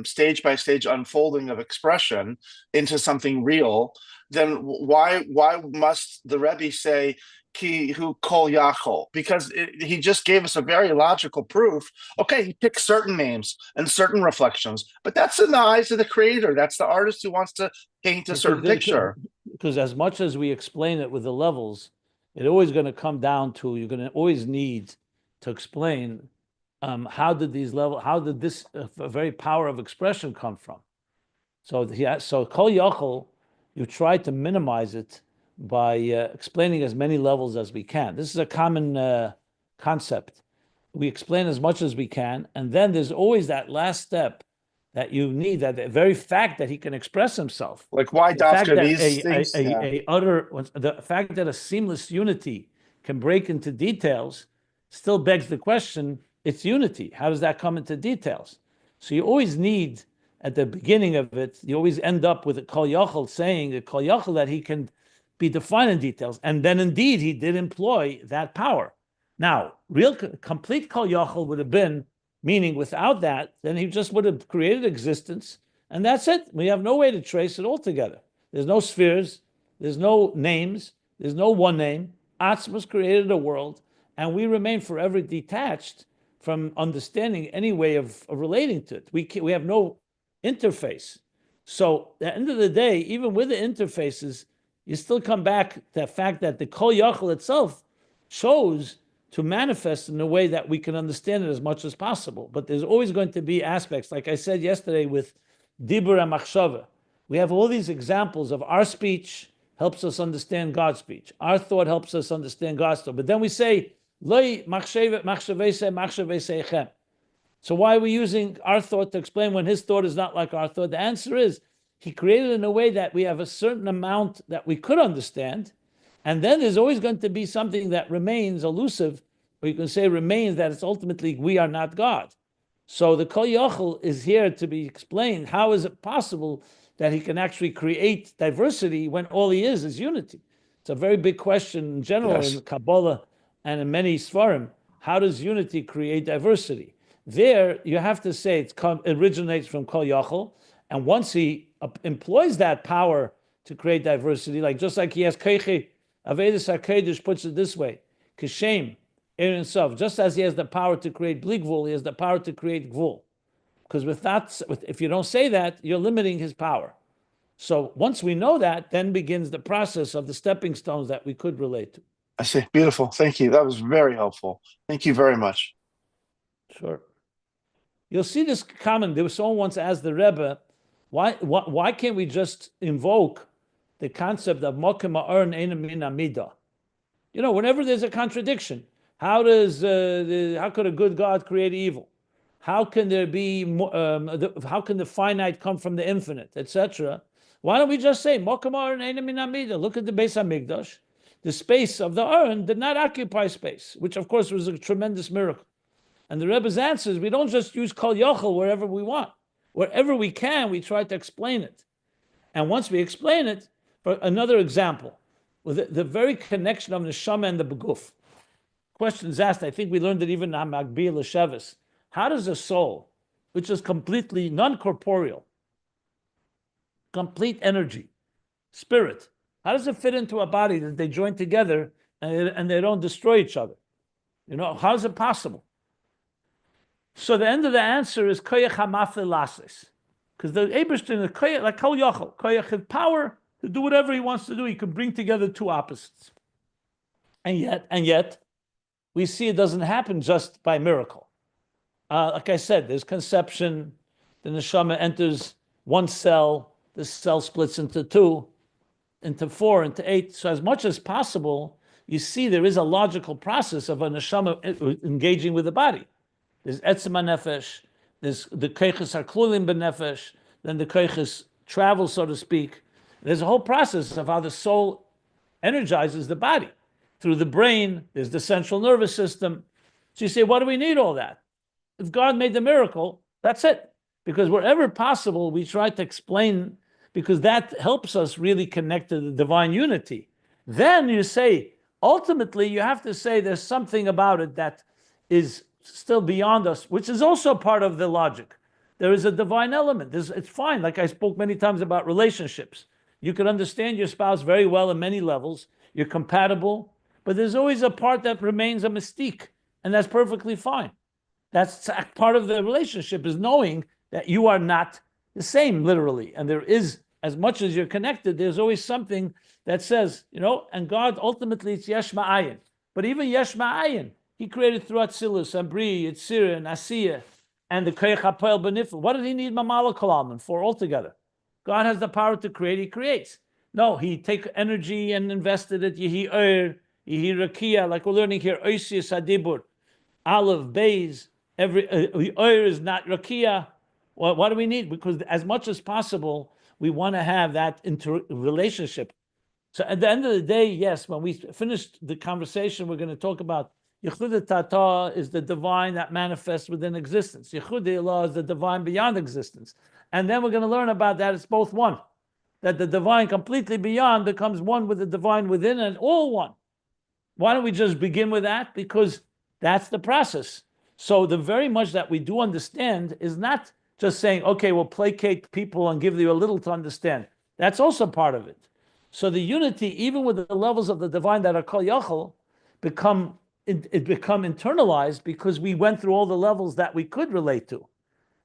stage by stage unfolding of expression into something real, then why must the Rebbe say ki hu kol yachol? Because he just gave us a very logical proof. Okay, he picked certain names and certain reflections, but that's in the eyes of the creator. That's the artist who wants to paint a certain picture. Because as much as we explain it with the levels, it's always going to come down to, you're going to always need to explain how did this very power of expression come from? So kol yachol, you try to minimize it by explaining as many levels as we can. This is a common concept. We explain as much as we can, and then there's always that last step that you need, that the very fact that he can express himself. Like why dafka these things? The fact that a seamless unity can break into details still begs the question, it's unity. How does that come into details? So you always need, at the beginning of it, you always end up with a kol yachol, saying a kol yachol, that he can be defined in details. And then indeed he did employ that power. Now, real complete kol yachol would have been, meaning without that, then he just would have created existence, and that's it. We have no way to trace it altogether. There's no spheres, there's no names, there's no one name. Atzmus created a world, and we remain forever detached from understanding any way of relating to it. We have no interface. So at the end of the day, even with the interfaces, you still come back to the fact that the kol yachol itself chose to manifest in a way that we can understand it as much as possible. But there's always going to be aspects, like I said yesterday with dibur and machshava. We have all these examples of our speech helps us understand God's speech. Our thought helps us understand God's thought. But then we say, Loi machshavesechem. So why are we using our thought to explain when his thought is not like our thought? The answer is, he created in a way that we have a certain amount that we could understand, and then there's always going to be something that remains elusive, or you can say remains, that it's ultimately we are not God. So the kol yachol is here to be explained. How is it possible that he can actually create diversity when all he is unity? It's a very big question in general, yes, in Kabbalah and in many Sfarim. How does unity create diversity? There, you have to say it originates from kol yachol, and once he employs that power to create diversity, just like he has keiche, Avedis HaKedesh puts it this way, Kishem, Ein Sof, just as he has the power to create bli gvul, he has the power to create gvul. Because if you don't say that, you're limiting his power. So once we know that, then begins the process of the stepping stones that we could relate to. I see. Beautiful. Thank you. That was very helpful. Thank you very much. Sure. You'll see this common. There was someone once asked the Rebbe, why can't we just invoke the concept of mokem ha'oren ein min amida? Whenever there's a contradiction, how could a good God create evil? How can there be how can the finite come from the infinite, etc.? Why don't we just say, look at the Beis Hamikdash. The space of the Aron did not occupy space, which of course was a tremendous miracle. And the Rebbe's answer is, we don't just use Kol Yochel wherever we want. Wherever we can, we try to explain it. And once we explain it, for another example, with the very connection of Neshama and the Beguf. Questions asked, I think we learned it even in Magbi L'Shevis. How does a soul, which is completely non-corporeal, complete energy, spirit, how does it fit into a body that they join together and they don't destroy each other? How is it possible? So the end of the answer is koyach hamafle lasis, because the Eibishter is koyach, like kol yochel, koyach has power to do whatever he wants to do. He can bring together two opposites, and yet, we see it doesn't happen just by miracle. Like I said, there's conception. The neshama enters one cell. The cell splits into two, into four, into eight. So as much as possible, you see there is a logical process of a neshama engaging with the body. There's etzem nefesh, there's the koiches are klulim benefesh, then the koiches travel, so to speak. There's a whole process of how the soul energizes the body. Through the brain, there's the central nervous system. So you say, why do we need all that? If God made the miracle, that's it. Because wherever possible, we try to explain, because that helps us really connect to the divine unity. Then you say, ultimately, you have to say there's something about it that is still beyond us, which is also part of the logic. There is a divine element. It's fine. Like I spoke many times about relationships. You can understand your spouse very well in many levels. You're compatible, but there's always a part that remains a mystique, and that's perfectly fine. That's part of the relationship, is knowing that you are not the same, literally. And there is, as much as you're connected, there's always something that says, and God, ultimately, it's Yesh Ma'ayin. But even Yesh Ma'ayin, He created through Atzilus, and Bri, Yitzira, and Asiyah, and the Koyach HaPoel B'Nifel. What did He need Mamala Kolalman for altogether? God has the power to create, He creates. No, He take energy and invested it, Yehi Oir, Yehi Rakia, like we're learning here, Oisius Hadibur, Aleph, Beis, every Oir is not Rakia. Well, what do we need? Because as much as possible, we want to have that relationship. So at the end of the day, yes, when we finish the conversation, we're going to talk about Yichud Tata is the divine that manifests within existence. Yichud Ilah is the divine beyond existence. And then we're going to learn about that it's both one. That the divine completely beyond becomes one with the divine within, and all one. Why don't we just begin with that? Because that's the process. So the very much that we do understand is not just saying, okay, we'll placate people and give you a little to understand. That's also part of it. So the unity, even with the levels of the divine that are kol yachol, become internalized, because we went through all the levels that we could relate to.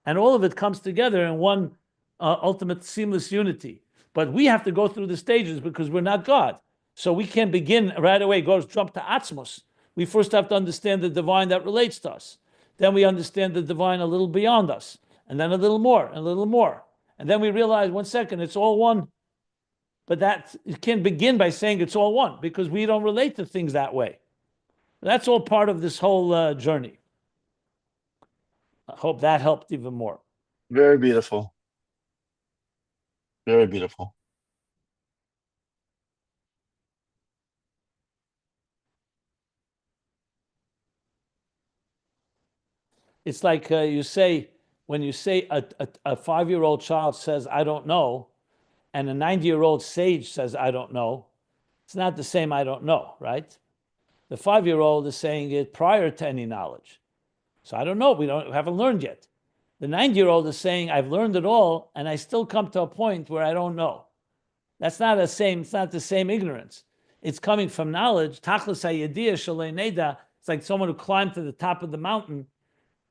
And all of it comes together in one ultimate seamless unity. But we have to go through the stages because we're not God. So we can't begin right away, jump to Atzmos. We first have to understand the divine that relates to us. Then we understand the divine a little beyond us. And then a little more, and a little more. And then we realize, 1 second, it's all one. But that, you can't begin by saying it's all one, because we don't relate to things that way. That's all part of this whole journey. I hope that helped even more. Very beautiful. Very beautiful. It's like you say, when you say a 5-year-old child says, I don't know, and a 90-year-old sage says, I don't know, it's not the same I don't know, right? The 5-year-old is saying it prior to any knowledge. So I don't know, we haven't learned yet. The 90-year-old is saying, I've learned it all, and I still come to a point where I don't know. It's not the same ignorance. It's coming from knowledge. Tachlis hayediyah shalei neda. It's like someone who climbed to the top of the mountain,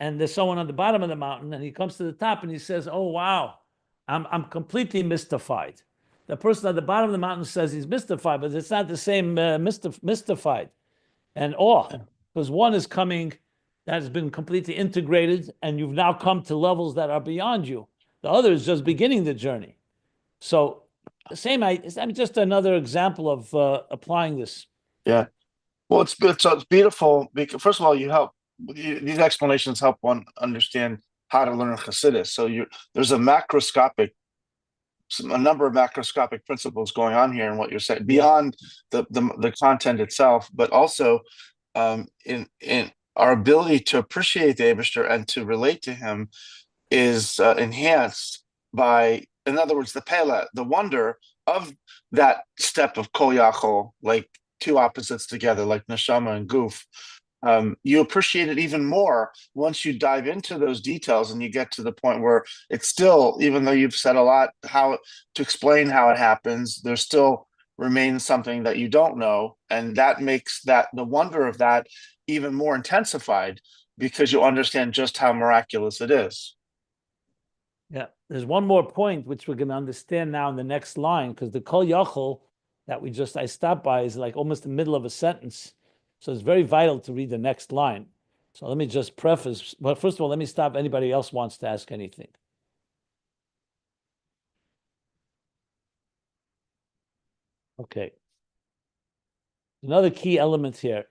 and there's someone on the bottom of the mountain, and he comes to the top and he says, oh, wow, I'm completely mystified. The person at the bottom of the mountain says he's mystified, but it's not the same mystified and awe, because one is coming that has been completely integrated, and you've now come to levels that are beyond you. The other is just beginning the journey. So the same, just another example of applying this. Yeah. Well, it's beautiful because, first of all, you help these explanations help one understand how to learn Chassidus. So there's a number of macroscopic principles going on here in what you're saying, beyond the content itself, but also in our ability to appreciate the Eibishter and to relate to him is enhanced by, in other words, the pele, the wonder of that step of kol yachol, like two opposites together, like neshama and guf. You appreciate it even more once you dive into those details and you get to the point where it's still, even though you've said a lot how to explain how it happens, there still remains something that you don't know, and that makes the wonder of that even more intensified because you understand just how miraculous it is. Yeah, there's one more point which we're going to understand now in the next line, because the kol yachol that I stopped by is like almost the middle of a sentence. So it's very vital to read the next line. So let me just preface, well, first of all, let me stop. Anybody else wants to ask anything? Okay. Another key element here,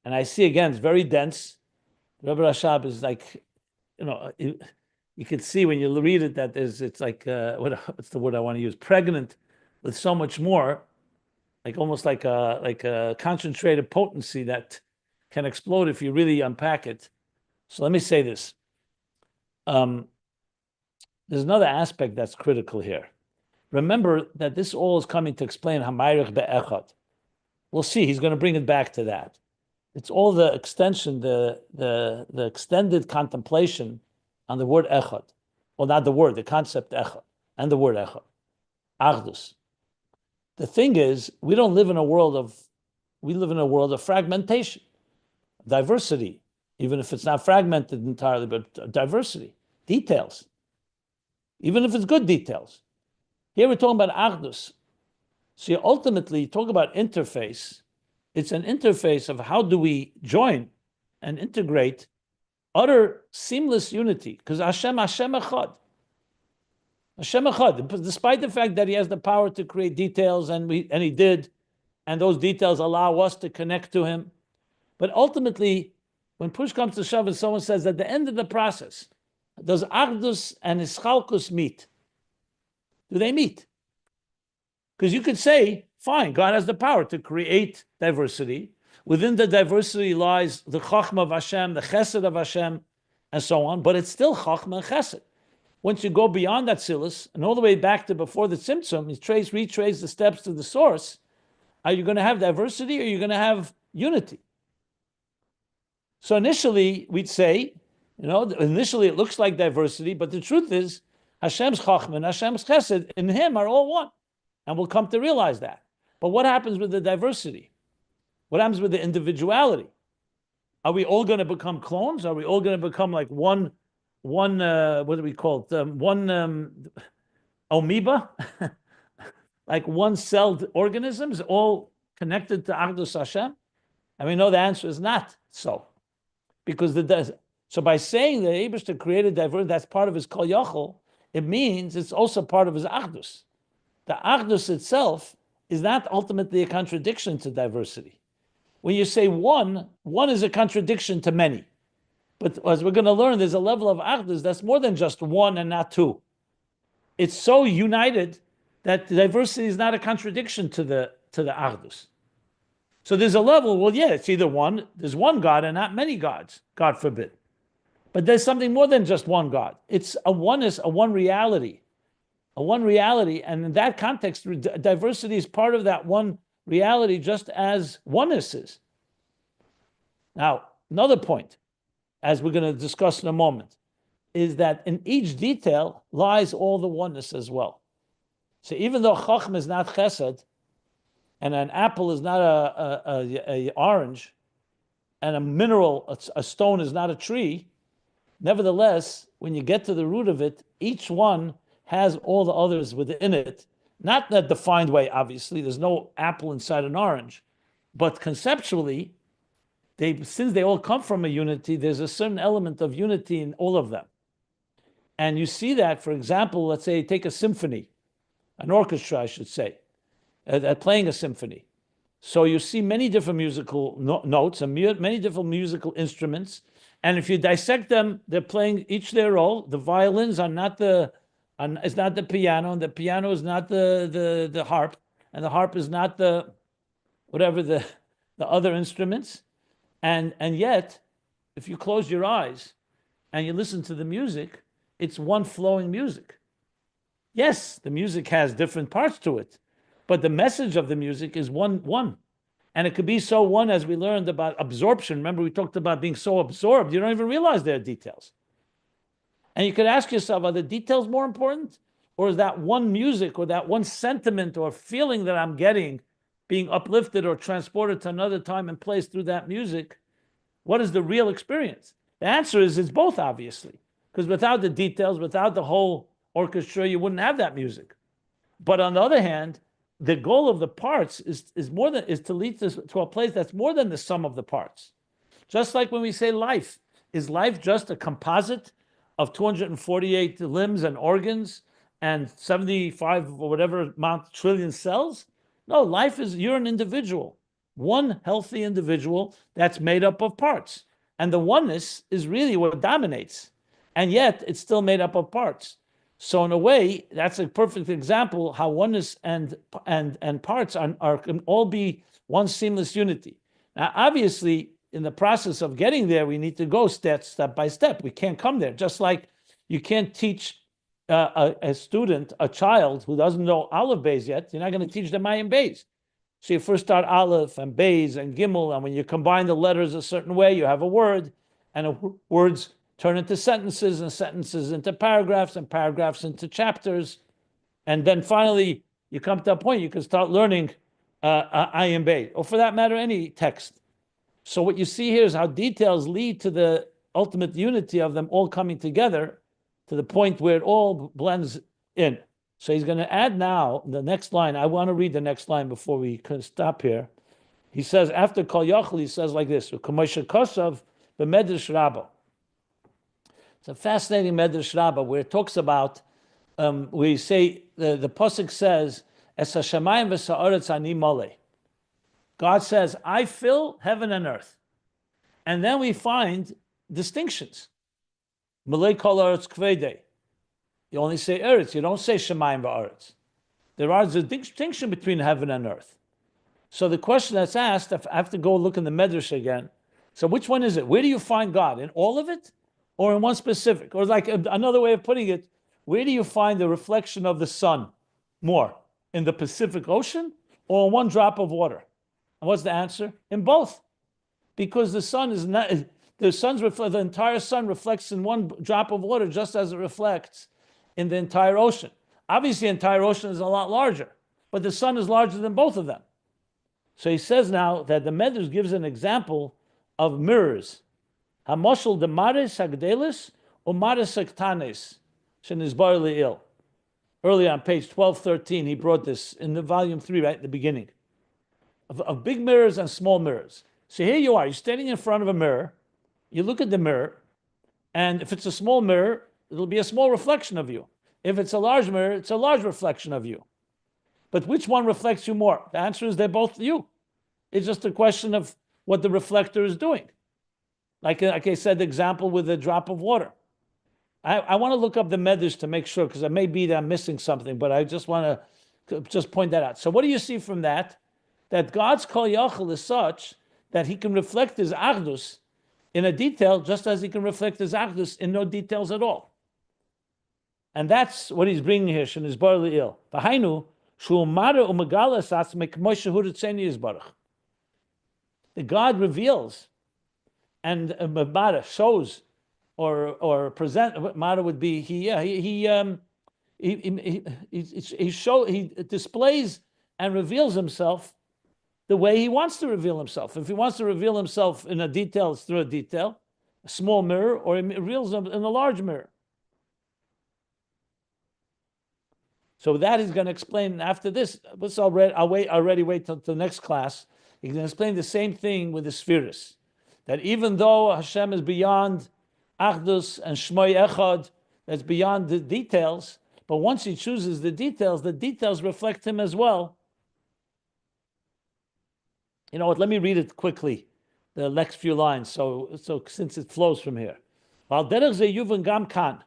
and I see again, it's very dense. Rebbe Rashab is like, you can see when you read it that it's like, what's the word I want to use? Pregnant with so much more, like almost like a concentrated potency that can explode if you really unpack it. So let me say this. There's another aspect that's critical here. Remember that this all is coming to explain Hamayriach be'echad. We'll see. He's going to bring it back to that. It's all the extension, the extended contemplation on the word echad. Well, not the word, the concept echad, and the word echad. Achdus. The thing is, we live in a world of fragmentation, diversity, even if it's not fragmented entirely, but diversity, details, even if it's good details. Here we're talking about achdus. So you ultimately talk about interface. It's an interface of how do we join and integrate utter seamless unity, because Hashem echad. Hashem echad, despite the fact that he has the power to create details, and he did, and those details allow us to connect to him. But ultimately, when push comes to shove and someone says at the end of the process, does Achdus and Ischalkus meet? Do they meet? Because you could say, fine, God has the power to create diversity. Within the diversity lies the Chachma of Hashem, the Chesed of Hashem, and so on, but it's still Chachma and Chesed. Once you go beyond that silus and all the way back to before the Tzimtzum, you retrace the steps to the source, are you going to have diversity or are you going to have unity? So initially, we'd say, initially it looks like diversity, but the truth is, Hashem's Chachma and Hashem's Chesed in him are all one. And we'll come to realize that. But what happens with the diversity? What happens with the individuality? Are we all going to become clones? Are we all going to become like one what do we call it? One amoeba? Like one-celled organisms, all connected to Achdus Hashem? And we know the answer is not so. Because so by saying that Eibishter created diversity, that's part of his Kol Yachol, it means it's also part of his Achdus. The Achdus itself is not ultimately a contradiction to diversity. When you say one is a contradiction to many. But as we're going to learn, there's a level of Achdus that's more than just one and not two. It's so united that diversity is not a contradiction to the Achdus. So there's a level, well, yeah, it's either there's one God and not many gods, God forbid. But there's something more than just one God. It's a oneness, a one reality. And in that context, diversity is part of that one reality, just as oneness is. Now, another point, as we're going to discuss in a moment, is that in each detail lies all the oneness as well. So even though Chacham is not Chesed, and an apple is not a orange, and a mineral, a stone is not a tree, nevertheless, when you get to the root of it, each one has all the others within it. Not in a defined way, obviously. There's no apple inside an orange. But conceptually, since they all come from a unity, there's a certain element of unity in all of them. And you see that, for example, let's say take a symphony, an orchestra, I should say, playing a symphony. So you see many different musical notes and many different musical instruments, And if you dissect them, they're playing each their role. The violins are not it's not the piano, and the piano is not the harp, and the harp is not the whatever the other instruments. And yet, if you close your eyes and you listen to the music, it's one flowing music. Yes, the music has different parts to it, but the message of the music is one. And it could be so one, as we learned about absorption. Remember, we talked about being so absorbed, you don't even realize there are details. And you could ask yourself, are the details more important? Or is that one music or that one sentiment or feeling that I'm getting being uplifted or transported to another time and place through that music? What is the real experience? The answer is it's both, obviously. Because without the details, without the whole orchestra, you wouldn't have that music. But on the other hand, the goal of the parts is to lead to a place that's more than the sum of the parts. Just like when we say life, is life just a composite of 248 limbs and organs and 75 or whatever amount trillion cells? No, life is, you're an individual, one healthy individual that's made up of parts. And the oneness is really what dominates. And yet it's still made up of parts. So in a way, that's a perfect example how oneness and parts can all be one seamless unity. Now, obviously, in the process of getting there, we need to go step by step. We can't come there. Just like you can't teach a student, a child who doesn't know Aleph Beis yet, you're not going to teach them Ayin Beis. So you first start Aleph and Beis and Gimel, and when you combine the letters a certain way, you have a word, and words turn into sentences, and sentences into paragraphs, and paragraphs into chapters. And then finally, you come to a point you can start learning Ayin Beis, or for that matter, any text. So what you see here is how details lead to the ultimate unity of them all coming together to the point where it all blends in. So he's going to add now the next line. I want to read the next line before we stop here. He says, after Kol Yachol, he says like this, Kosav b'Medrash Rabbah. It's a fascinating Medrash Rabbah where it talks about, we say, the Pasuk says, Es hashamayim v'sa'aretz ani mole. God says, I fill heaven and earth. And then we find distinctions. Malay kol aretz kvedei. You only say eretz, you don't say shemayim v'aretz. There are a distinction between heaven and earth. So the question that's asked, I have to go look in the Medrash again. So which one is it? Where do you find God? In all of it? Or in one specific? Or like another way of putting it, where do you find the reflection of the sun more? In the Pacific Ocean or in one drop of water? And what's the answer? In both. Because the sun is not, the entire sun reflects in one drop of water just as it reflects in the entire ocean. Obviously, the entire ocean is a lot larger, but the sun is larger than both of them. So he says now that the Medrash gives an example of mirrors. Hamoshel de mares hagdelis or mares haktanes shenizbar li'il. Earlier on page 1213, he brought this in the volume 3, right at the beginning, of big mirrors and small mirrors. So here you are, you're standing in front of a mirror, you look at the mirror, and if it's a small mirror, it'll be a small reflection of you. If it's a large mirror, it's a large reflection of you. But which one reflects you more? The answer is they're both you. It's just a question of what the reflector is doing. Like I said, the example with a drop of water. I want to look up the Medrash to make sure, because it may be that I'm missing something, but I just want to just point that out. So what do you see from that? That God's Kol Yachol is such that he can reflect his Achdus in a detail just as he can reflect his Achdus in no details at all. And that's what he's bringing here, Shenizbar Li'il. V'hainu, shu mara u'megala satzmei k'mo shehu ritzeni yizbarach. The God reveals and Mara shows or present. Mara would be he displays and reveals himself the way he wants to reveal himself. If he wants to reveal himself in a detail, it's through a detail, a small mirror, or he reveals him in a large mirror. So that he's going to explain after this. I'll wait till the next class. He's going to explain the same thing with the Sefiros. That even though Hashem is beyond Achdus and Shmoi Echad, that's beyond the details, but once he chooses the details reflect him as well. You know what, let me read it quickly. the next few lines. So since it flows from here. Al derech ze yuvan gam kan.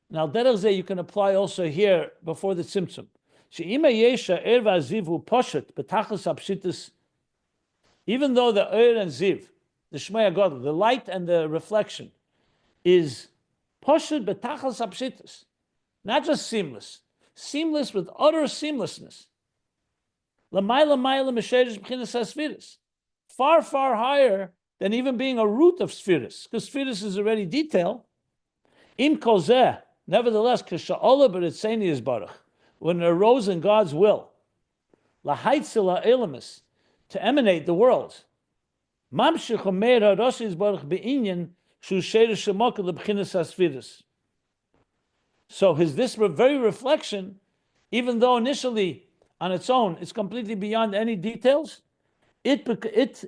Now derech ze you can apply also here before the tzimtzum. She'ima yesha er v'aziv hu poshet betachlis apshitis. Even though the er and ziv, the Shemo HaGadol, the light and the reflection, is poshet betachlis apshitis, not just seamless with utter seamlessness. L'mayla mayla m'sherish b'chinas ha-sfiris, far higher than even being a root of Sefiros, because Sefiros is already detail. Im kol zeh, nevertheless, k'sha'ola b'ritzeni is baruch, when it arose in God's will, l'haitzil ha'elamis, to emanate the world. Mamshich omer ha'rosh is baruch be'inyan shu sherish shemoka l'b'chinas ha-sfiris. So this very reflection, even though initially on its own it's completely beyond any details, it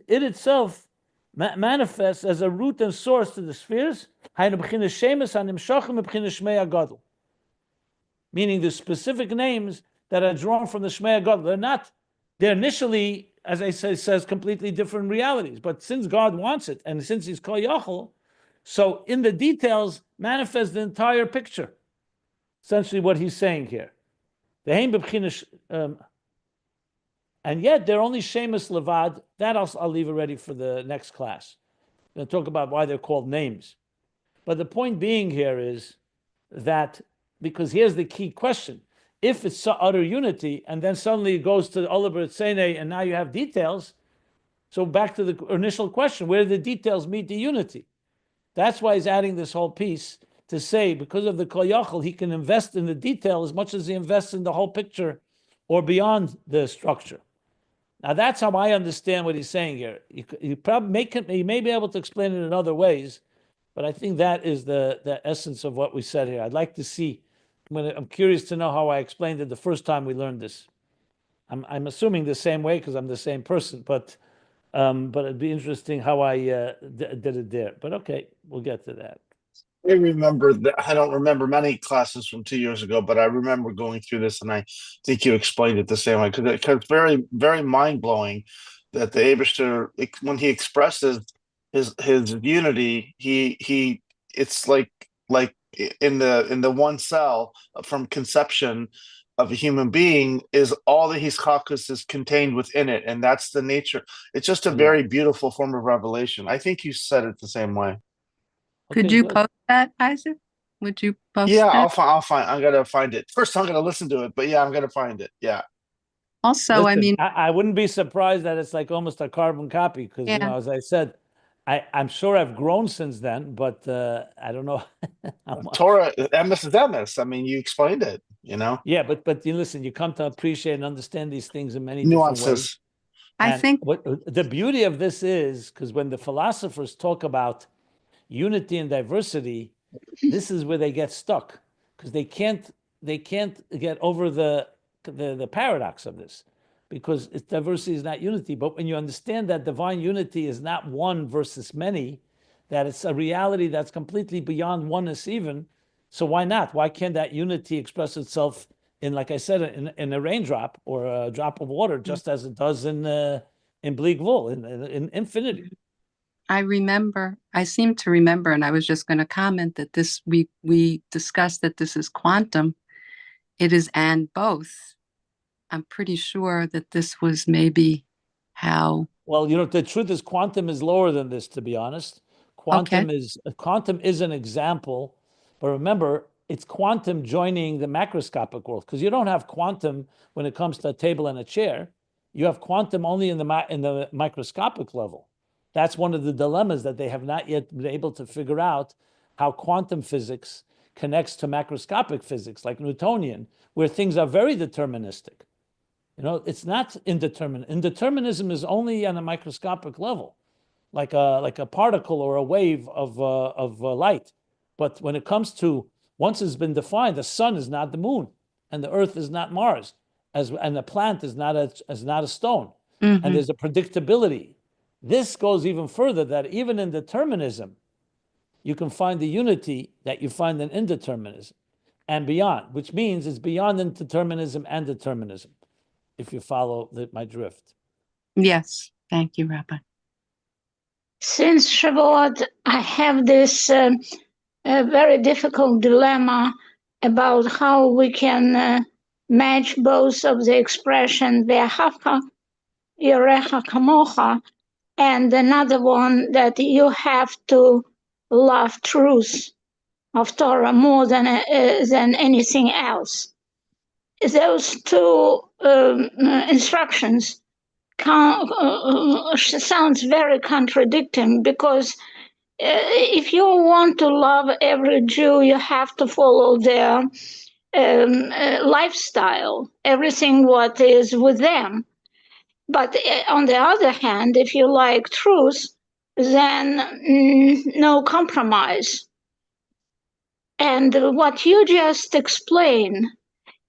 itself manifests as a root and source to the spheres, meaning the specific names that are drawn from the Shemo HaGadol. They're initially, as I say, says completely different realities. But since God wants it, and since He's Kol Yachol, so in the details manifests the entire picture. Essentially what he's saying here. And yet they're only Shemus Levad. That I'll leave already for the next class. I'm going to talk about why they're called names. But the point being here is that, because here's the key question. If it's utter unity, and then suddenly it goes to Ola B'Ritzene, and now you have details, so back to the initial question, where do the details meet the unity? That's why he's adding this whole piece, to say, because of the Kol Yachol, he can invest in the detail as much as he invests in the whole picture or beyond the structure. Now that's how I understand what he's saying here. You may be able to explain it in other ways, but I think that is the essence of what we said here. I'd like to see, I'm curious to know how I explained it the first time we learned this. I'm assuming the same way because I'm the same person, but it'd be interesting how I did it there. But okay, we'll get to that. I remember that. I don't remember many classes from 2 years ago, but I remember going through this, and I think you explained it the same way, because it's very, very mind blowing that the Eibishter, when he expresses his unity, it's like in the one cell from conception of a human being is all the Hiskakus is contained within it, and that's the nature. It's just a very beautiful form of revelation. I think you said it the same way. Could you post that, Isaac? Would you post that? Yeah, I'll find. I'm gonna find it. First, I'm gonna listen to it, but yeah, I'm gonna find it. Yeah. Also, Listen, I mean, I wouldn't be surprised that it's like almost a carbon copy, because as I said, I'm sure I've grown since then, but I don't know. Torah, emes is emes. I mean, you explained it. Yeah, but you listen. You come to appreciate and understand these things in many nuances. Different ways. I think what the beauty of this is, because when the philosophers talk about unity and diversity, this is where they get stuck, because they can't get over the paradox of this, because diversity is not unity. But when you understand that divine unity is not one versus many, that it's a reality that's completely beyond oneness even, so why not? Why can't that unity express itself in, like I said, in a raindrop or a drop of water, just as it does in bleak wool, in infinity? I seem to remember, and I was just going to comment that this, we discussed that this is quantum. It is and both. I'm pretty sure that this was maybe how. Well, the truth is quantum is lower than this, to be honest. Quantum is an example, but remember, it's quantum joining the macroscopic world, because you don't have quantum when it comes to a table and a chair. You have quantum only in the microscopic level. That's one of the dilemmas that they have not yet been able to figure out, how quantum physics connects to macroscopic physics, like Newtonian, where things are very deterministic. It's not indeterminate. Indeterminism is only on a microscopic level, like a particle or a wave of light. But when it comes to, once it's been defined, the sun is not the moon, and the earth is not Mars, and the plant is not a stone, and there's a predictability. This goes even further, that even in determinism, you can find the unity that you find in indeterminism and beyond, which means it's beyond indeterminism and determinism, if you follow my drift. Yes. Thank you, Rabbi. Since Shavuot, I have this very difficult dilemma about how we can match both of the expression Ve'ahavcha Yorecha Kamocha and another one that you have to love truth of Torah more than anything else. Those two instructions sounds very contradicting because if you want to love every Jew, you have to follow their lifestyle, everything what is with them. But on the other hand, if you like truth, then no compromise. And what you just explained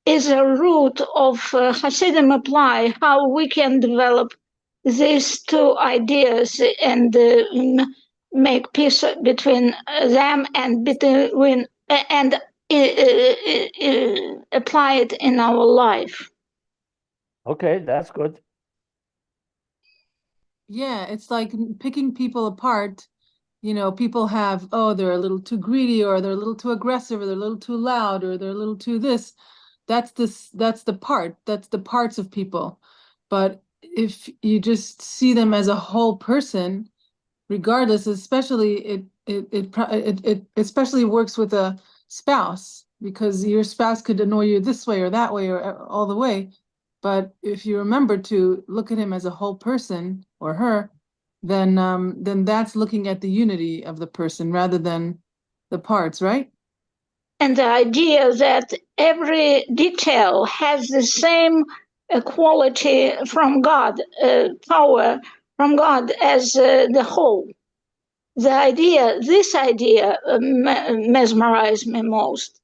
is a root of Hasidim apply, how we can develop these two ideas and make peace between them and between and apply it in our life. Okay, that's good. Yeah, it's like picking people apart. You know, people have, oh, they're a little too greedy, or they're a little too aggressive, or they're a little too loud, or they're a little too this. That's the parts of people. But if you just see them as a whole person, regardless, especially it especially works with a spouse, because your spouse could annoy you this way or that way or all the way. But if you remember to look at him as a whole person or her, then that's looking at the unity of the person rather than the parts, right? And the idea that every detail has the same quality from God, power from God as the whole. This idea mesmerized me most,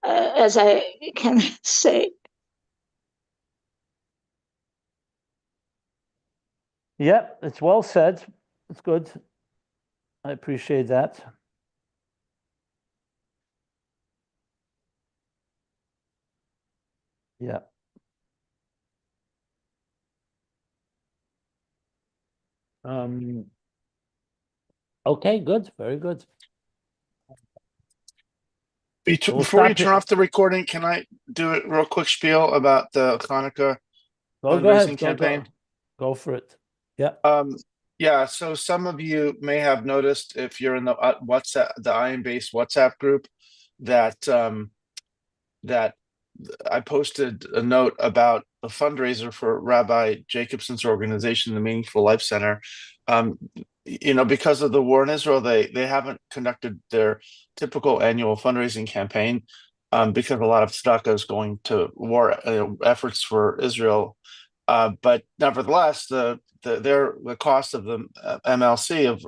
as I can say. Yeah, it's well said. It's good. I appreciate that. Yeah. Okay, good. Very good. Before you turn off the recording, can I do a real quick spiel about the Hanukkah fundraising campaign? Go for it. Yeah. Yeah. So some of you may have noticed, if you're in the WhatsApp, the Ayin Beis WhatsApp group, that that I posted a note about a fundraiser for Rabbi Jacobson's organization, the Meaningful Life Center. You know, because of the war in Israel, they haven't conducted their typical annual fundraising campaign, because a lot of tzedakah is going to war efforts for Israel. But nevertheless, the cost of the MLC of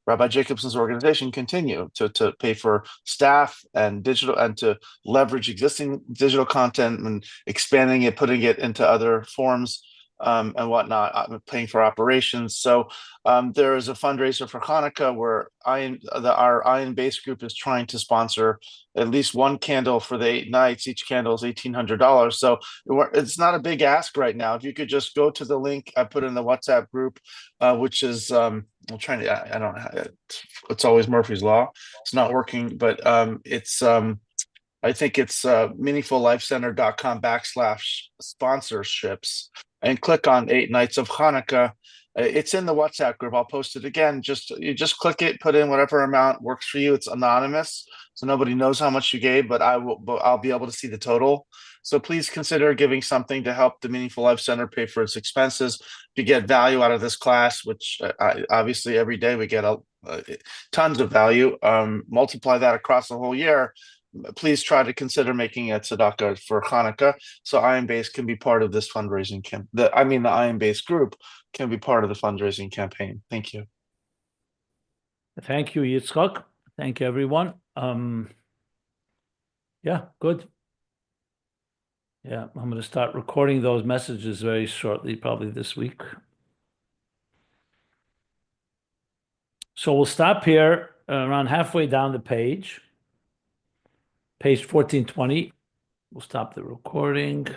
Rabbi Jacobson's organization continue to pay for staff and digital, and to leverage existing digital content and expanding it, putting it into other forms and whatnot, paying for operations. So there is a fundraiser for Hanukkah where our Ayin Beis group is trying to sponsor at least one candle for the 8 nights. Each candle is $1,800. So it's not a big ask right now. If you could just go to the link I put in the WhatsApp group, which is I'm trying to, I don't know, it's always Murphy's Law. It's not working, but it's I think it's meaningfullifecenter.com/sponsorships, and click on 8 Nights of Hanukkah. It's in the WhatsApp group. I'll post it again. You just click it, put in whatever amount works for you. It's anonymous, so nobody knows how much you gave, but I'll be able to see the total. So please consider giving something to help the Meaningful Life Center pay for its expenses. To get value out of this class, which obviously every day we get tons of value. Multiply that across the whole year. Please try to consider making a tzedakah for Hanukkah, so Ayin Beis can be part of this fundraising camp. The Ayin Beis group can be part of the fundraising campaign. Thank you. Thank you, Yitzchak. Thank you, everyone. Yeah, good. Yeah, I'm going to start recording those messages very shortly, probably this week. So we'll stop here around halfway down the page. Page 1420. We'll stop the recording.